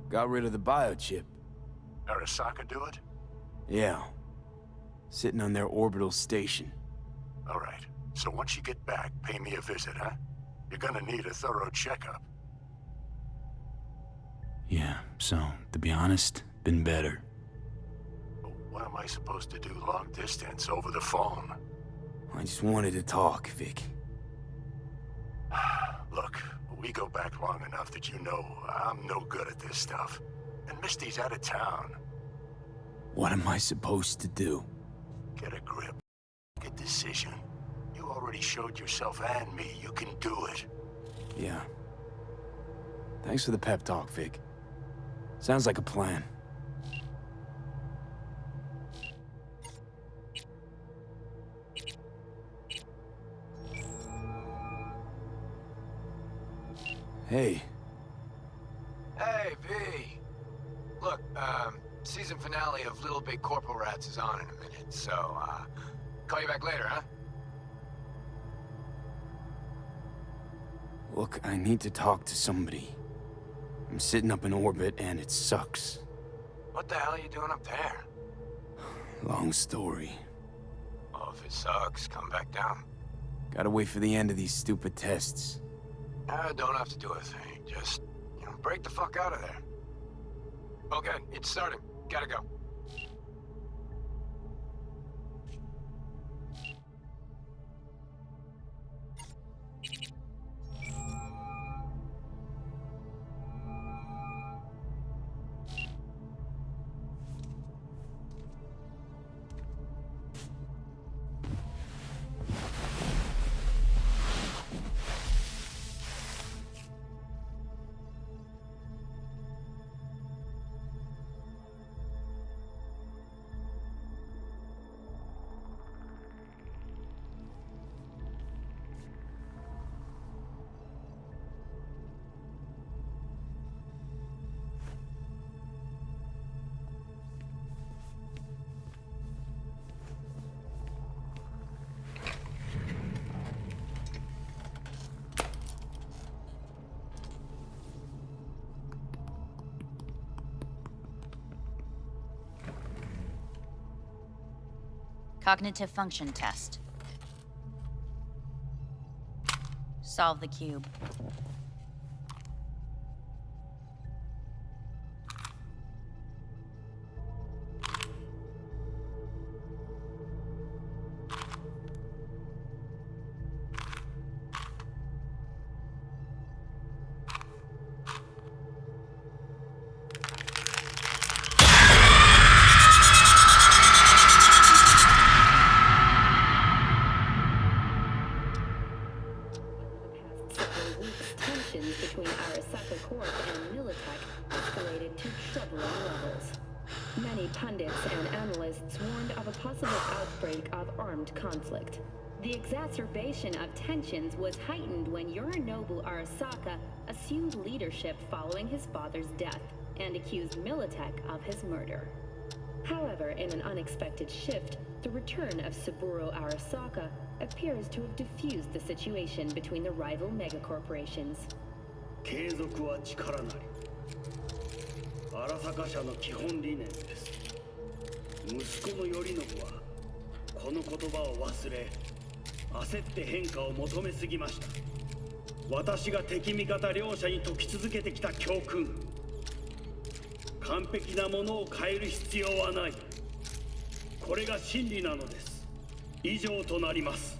Got rid of the biochip. Arasaka do it? Yeah. Sitting on their orbital station. All right. So once you get back, pay me a visit, huh? You're gonna need a thorough checkup. Yeah, so, to be honest, been better. But what am I supposed to do long distance over the phone? I just wanted to talk, Vic. Look, we go back long enough that you know I'm no good at this stuff. And Misty's out of town. What am I supposed to do? Get a grip. Make a decision. You already showed yourself and me you can do it. Yeah. Thanks for the pep talk, Vic. Sounds like a plan. Hey. Hey, V. Look, season finale of Little Big Corporal Rats is on in a minute, so, call you back later, huh? Look, I need to talk to somebody. I'm sitting up in orbit and it sucks. What the hell are you doing up there? Long story. Well, if it sucks, come back down. Gotta wait for the end of these stupid tests. Don't have to do a thing. Just, break the fuck out of there. Okay, it's starting. Gotta go. Cognitive function test. Solve the cube. Between Arasaka Corp and Militech escalated to troubling levels. Many pundits and analysts warned of a possible outbreak of armed conflict. The exacerbation of tensions was heightened when Yorinobu Arasaka assumed leadership following his father's death and accused Militech of his murder. However, in an unexpected shift, the return of Saburo Arasaka appears to have diffused the situation between the rival megacorporations. 継続は力なり。荒坂社の基本理念です。息子の頼信はこの言葉を忘れ、焦って変化を求めすぎました。私が敵味方両者に説き続けてきた教訓。完璧なものを変える必要はない。これが真理なのです。以上となります。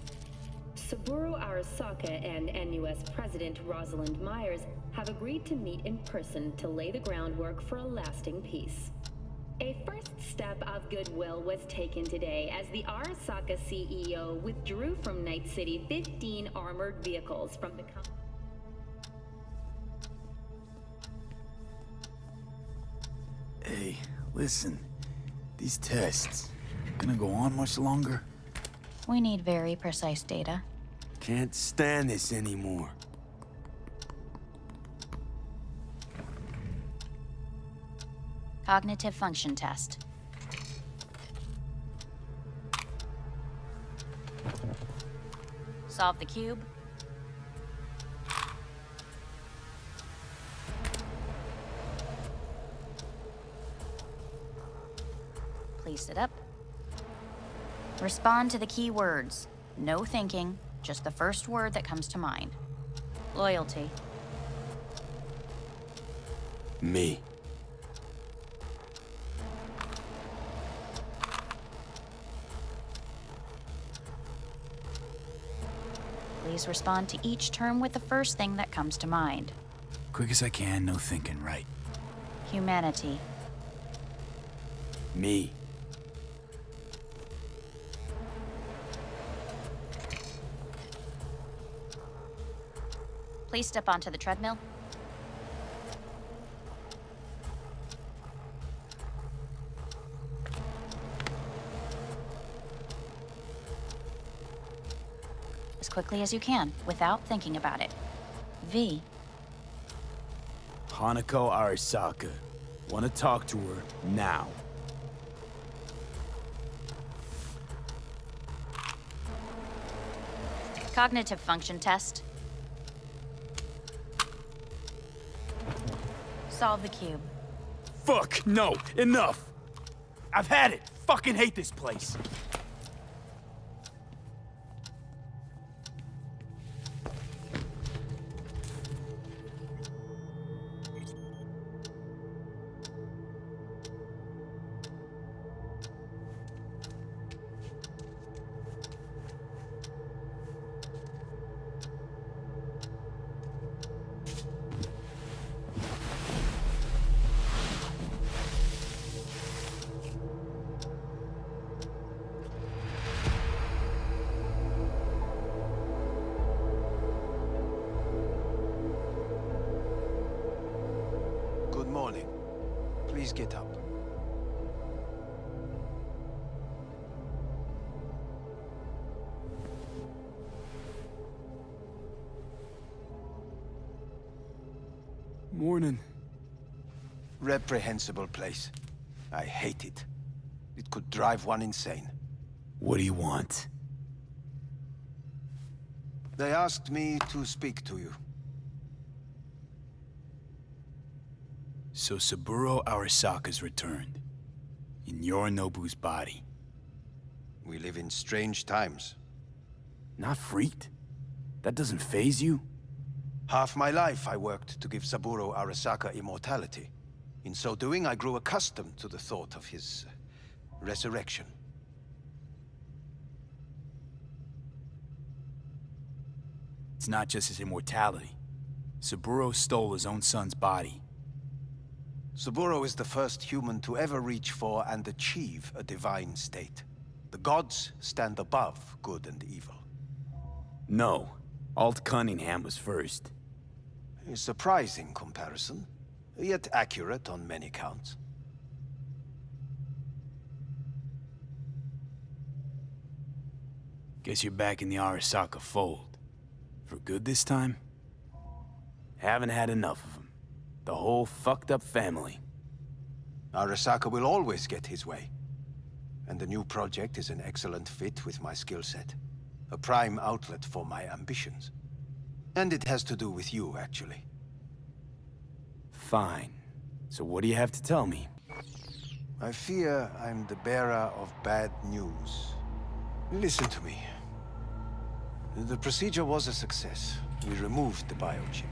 Saburo Arasaka and NUS President Rosalind Myers have agreed to meet in person to lay the groundwork for a lasting peace. A first step of goodwill was taken today as the Arasaka CEO withdrew from Night City 15 armored vehicles from the company. Hey, listen. These tests, gonna go on much longer? We need very precise data. Can't stand this anymore. Cognitive function test. Solve the cube. Please sit up. Respond to the key words. No thinking, just the first word that comes to mind. Loyalty. Me. Please please respond to each term with the first thing that comes to mind. Quick as I can, no thinking, right? Humanity. Me. Please step onto the treadmill. As quickly as you can, without thinking about it. V. Hanako Arasaka. Want to talk to her now. Cognitive function test. Solve the cube. Fuck, no, enough! I've had it! Fucking hate this place! Good morning. Please get up. Morning. Reprehensible place. I hate it. It could drive one insane. What do you want? They asked me to speak to you. So Saburo Arasaka's returned. In Yorinobu's body. We live in strange times. Not freaked? That doesn't faze you? Half my life I worked to give Saburo Arasaka immortality. In so doing, I grew accustomed to the thought of his resurrection. It's not just his immortality. Saburo stole his own son's body. Saburo is the first human to ever reach for and achieve a divine state. The gods stand above good and evil. No. Alt Cunningham was first. A surprising comparison, yet accurate on many counts. Guess you're back in the Arasaka fold. For good this time? Haven't had enough of them. The whole fucked up family. Arasaka will always get his way. And the new project is an excellent fit with my skill set. A prime outlet for my ambitions. And it has to do with you, actually. Fine. So what do you have to tell me? I fear I'm the bearer of bad news. Listen to me. The procedure was a success. We removed the biochip.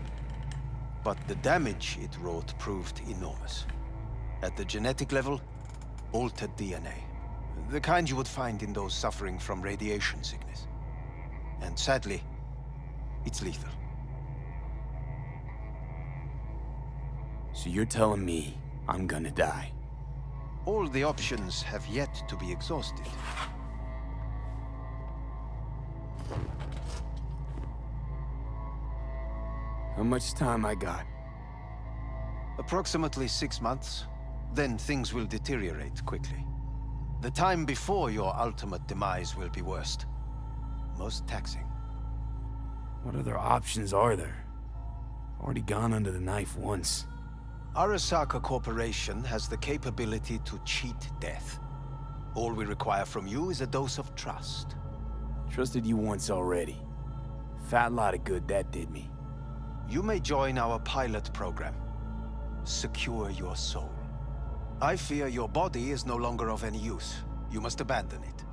But the damage it wrought proved enormous. At the genetic level, altered DNA. The kind you would find in those suffering from radiation sickness. And sadly, it's lethal. So you're telling me I'm gonna die? All the options have yet to be exhausted. How much time I got? Approximately 6 months. Then things will deteriorate quickly. The time before your ultimate demise will be worst. Most taxing. What other options are there? Already gone under the knife once. Arasaka Corporation has the capability to cheat death. All we require from you is a dose of trust. Trusted you once already. Fat lot of good that did me. You may join our pilot program. Secure your soul. I fear your body is no longer of any use. You must abandon it.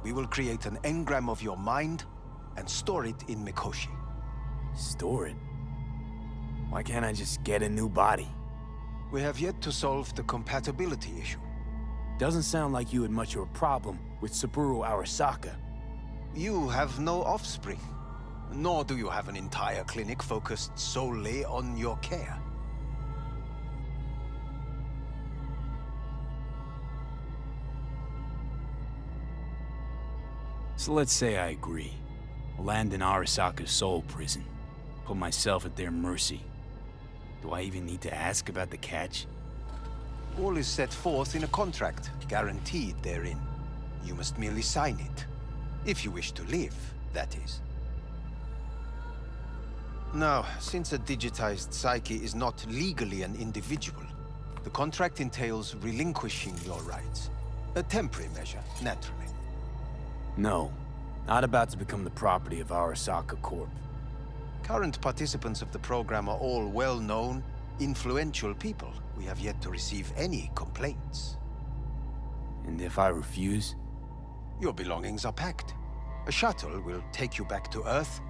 We will create an engram of your mind and store it in МІкоші. Store it? Why can't I just get a new body? We have yet to solve the compatibility issue. Doesn't sound like you had much of a problem with Saburo Arasaka. You have no offspring. Nor do you have an entire clinic focused solely on your care. So let's say I agree. Land in Arasaka's soul prison. Put myself at their mercy. Do I even need to ask about the catch? All is set forth in a contract, guaranteed therein. You must merely sign it. If you wish to live, that is. Now, since a digitized psyche is not legally an individual, the contract entails relinquishing your rights. A temporary measure, naturally. No. Not about to become the property of Arasaka Corp. Current participants of the program are all well-known, influential people. We have yet to receive any complaints. And if I refuse? Your belongings are packed. A shuttle will take you back to Earth,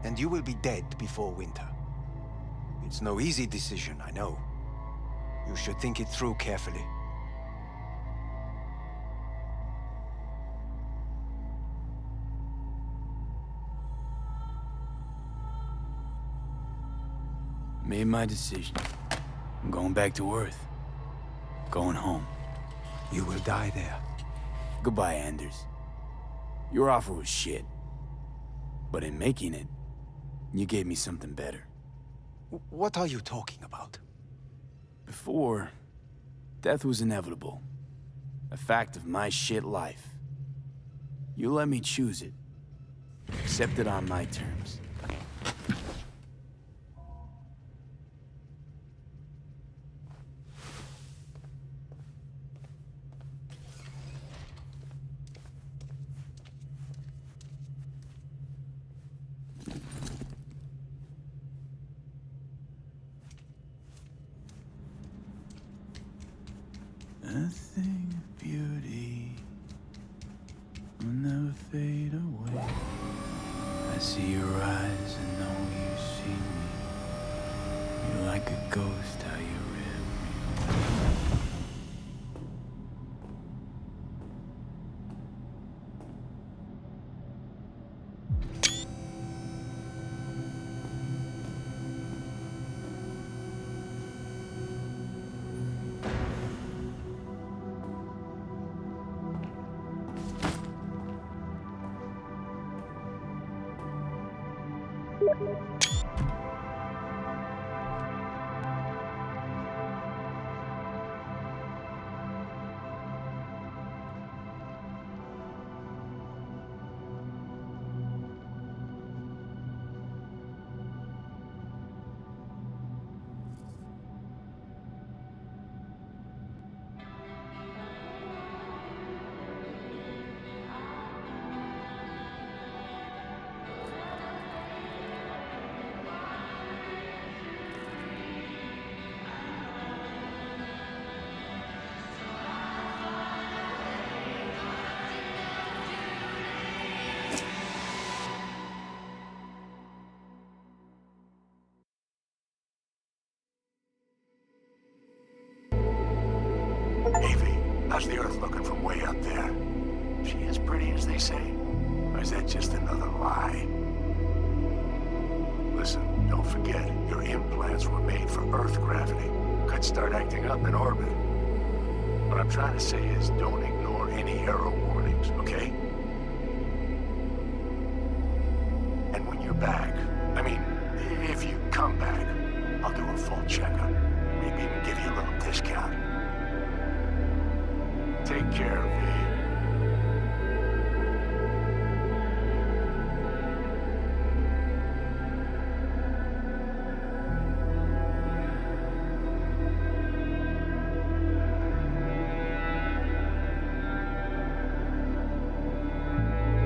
and you will be dead before winter. It's no easy decision, I know. You should think it through carefully. Made my decision. I'm going back to Earth. Going home. You will die there. Goodbye, Anders. Your offer was shit. But in making it, you gave me something better. What are you talking about? Before, death was inevitable. A fact of my shit life. You let me choose it. Accept it on my terms. Nothing of beauty will never fade away. I see your eyes and know you see me. You're like a ghost, how you rip me away. How's the Earth looking from way up there? She as pretty as they say? Or is that just another lie? Listen, don't forget, your implants were made for Earth gravity. Could start acting up in orbit. What I'm trying to say is don't ignore any error warnings, okay? And when you're back, I mean, if you come back, I'll do a full checkup. Maybe even give you a little discount. Take care, V.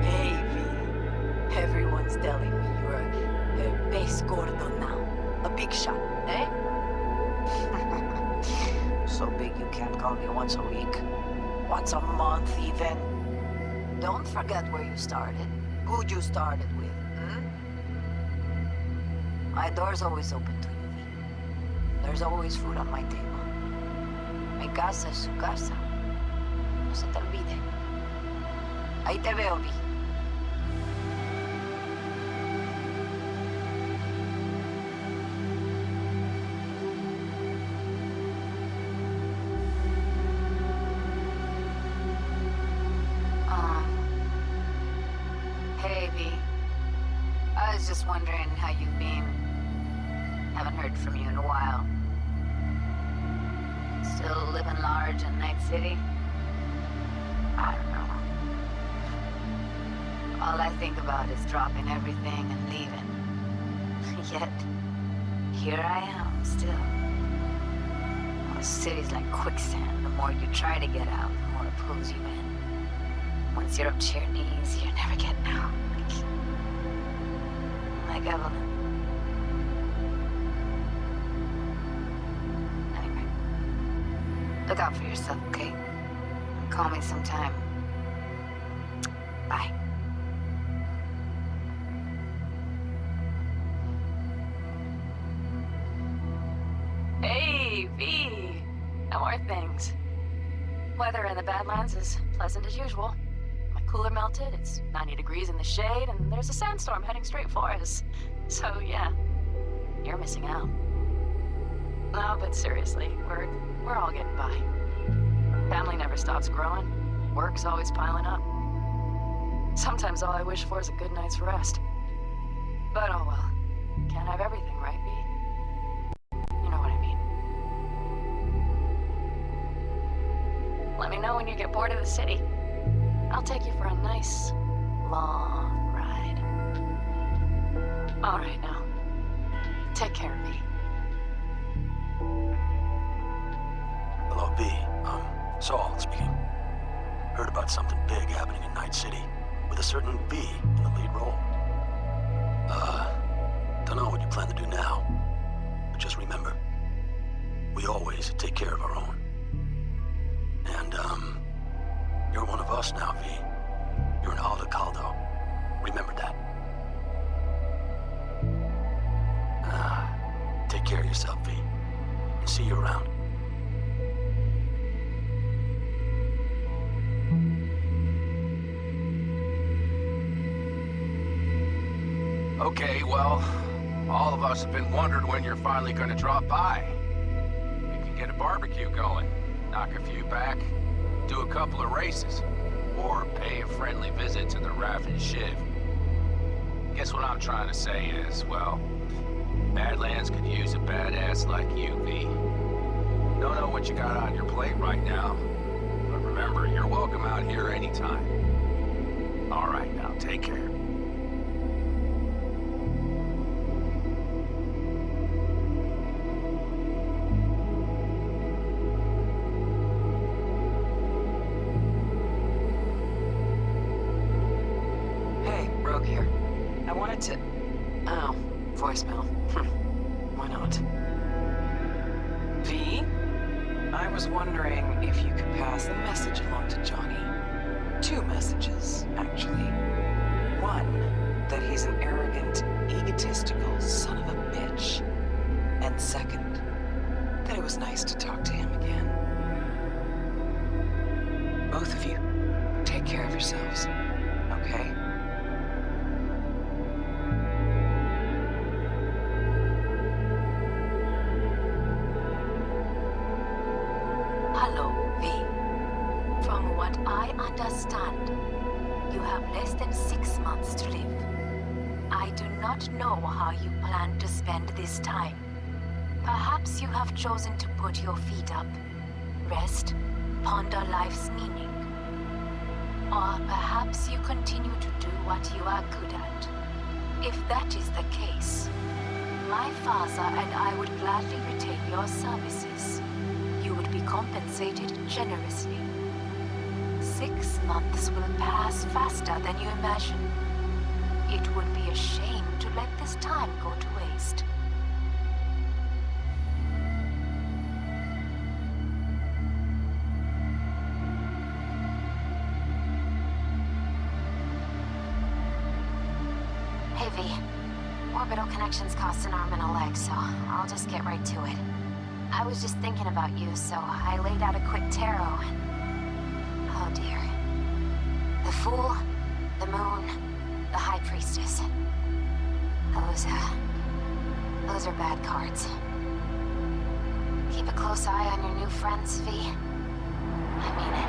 Hey, V. Everyone's telling me you're a base gordo now. A big shot, eh? So big you can't call me once a week. Once a month, even. Don't forget where you started. Who you started with, My door's always open to you, V. There's always food on my table. Mi casa es su casa. No se te olvide. Ahí te veo, V. how you've been. Haven't heard from you in a while. Still living large in Night City? I don't know. All I think about is dropping everything and leaving. Yet, here I am, still. The city's like quicksand. The more you try to get out, the more it pulls you in. Once you're up to your knees, you're never getting out. Like Evelyn. Anyway, look out for yourself, okay? Call me sometime. Bye. Hey, V! How are things? Weather in the Badlands is pleasant as usual. My cooler melted, it's 90 degrees in the shade, and there's a sandstorm heading straight for us. So, yeah, you're missing out. No, but seriously, we're all getting by. Family never stops growing. Work's always piling up. Sometimes all I wish for is a good night's rest. But oh well. Can't have everything, right, V? You know what I mean. Let me know when you get bored of the city. I'll take you for a nice, long ride. All right, now. Take care, V. Hello, V. Saul speaking. Heard about something big happening in Night City, with a certain V in the lead role. Don't know what you plan to do now, but just remember, we always take care of our own. And, you're one of us now, V. You're an Alda Caldo. Remember that. Take care of yourself, V. And see you around. Okay, well, all of us have been wondering when you're finally gonna drop by. We can get a barbecue going, knock a few back, do a couple of races, or pay a friendly visit to the Raft and Shiv. Guess what I'm trying to say is, well, Badlands could use a badass like you, V. Don't know what you got on your plate right now, but remember, you're welcome out here anytime. All right, now, take care. Here. I wanted to... Oh, voicemail. Why not? V? I was wondering if you could pass the message along to Johnny. 2 messages, actually. One, that he's an arrogant, egotistical son of a bitch. And second, that it was nice to talk to him again. Both of you, take care of yourselves, okay? Hello, V. From what I understand, you have less than 6 months to live. I do not know how you plan to spend this time. Perhaps you have chosen to put your feet up, rest, ponder life's meaning. Or perhaps you continue to do what you are good at. If that is the case, my father and I would gladly retain your services. You would be compensated generously. 6 months will pass faster than you imagine. It would be a shame to let this time go to waste. Hey, V. Orbital connections cost an arm and a leg, so I'll just get right to it. I was just thinking about you, so I laid out a quick tarot and... Oh dear. The Fool, the Moon, the High Priestess. Those are bad cards. Keep a close eye on your new friends, V. I mean it.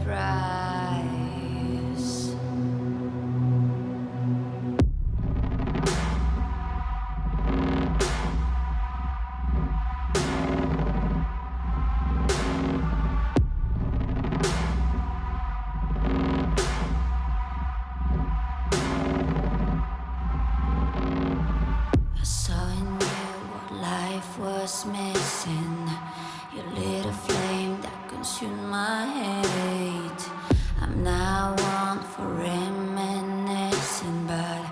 price. I saw in you what life was missing. You lit a flame that consumed my hate. I'm now one for reminiscing, but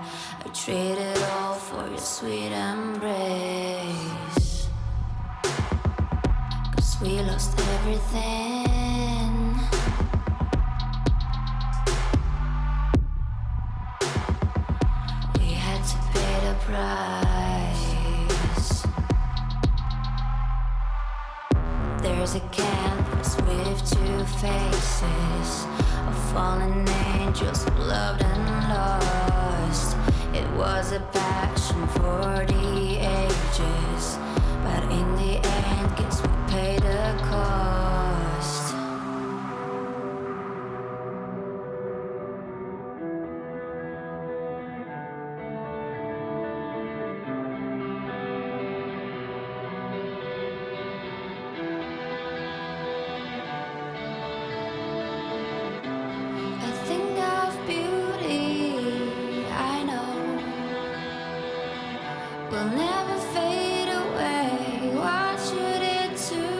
I traded all for your sweet embrace. 'Cause we lost everything. We had to pay the price. There's a canvas with two faces of fallen angels who loved and lost. It was a passion for the ages, but in the end, guess we paid the cost. A thing of beauty, I know, will never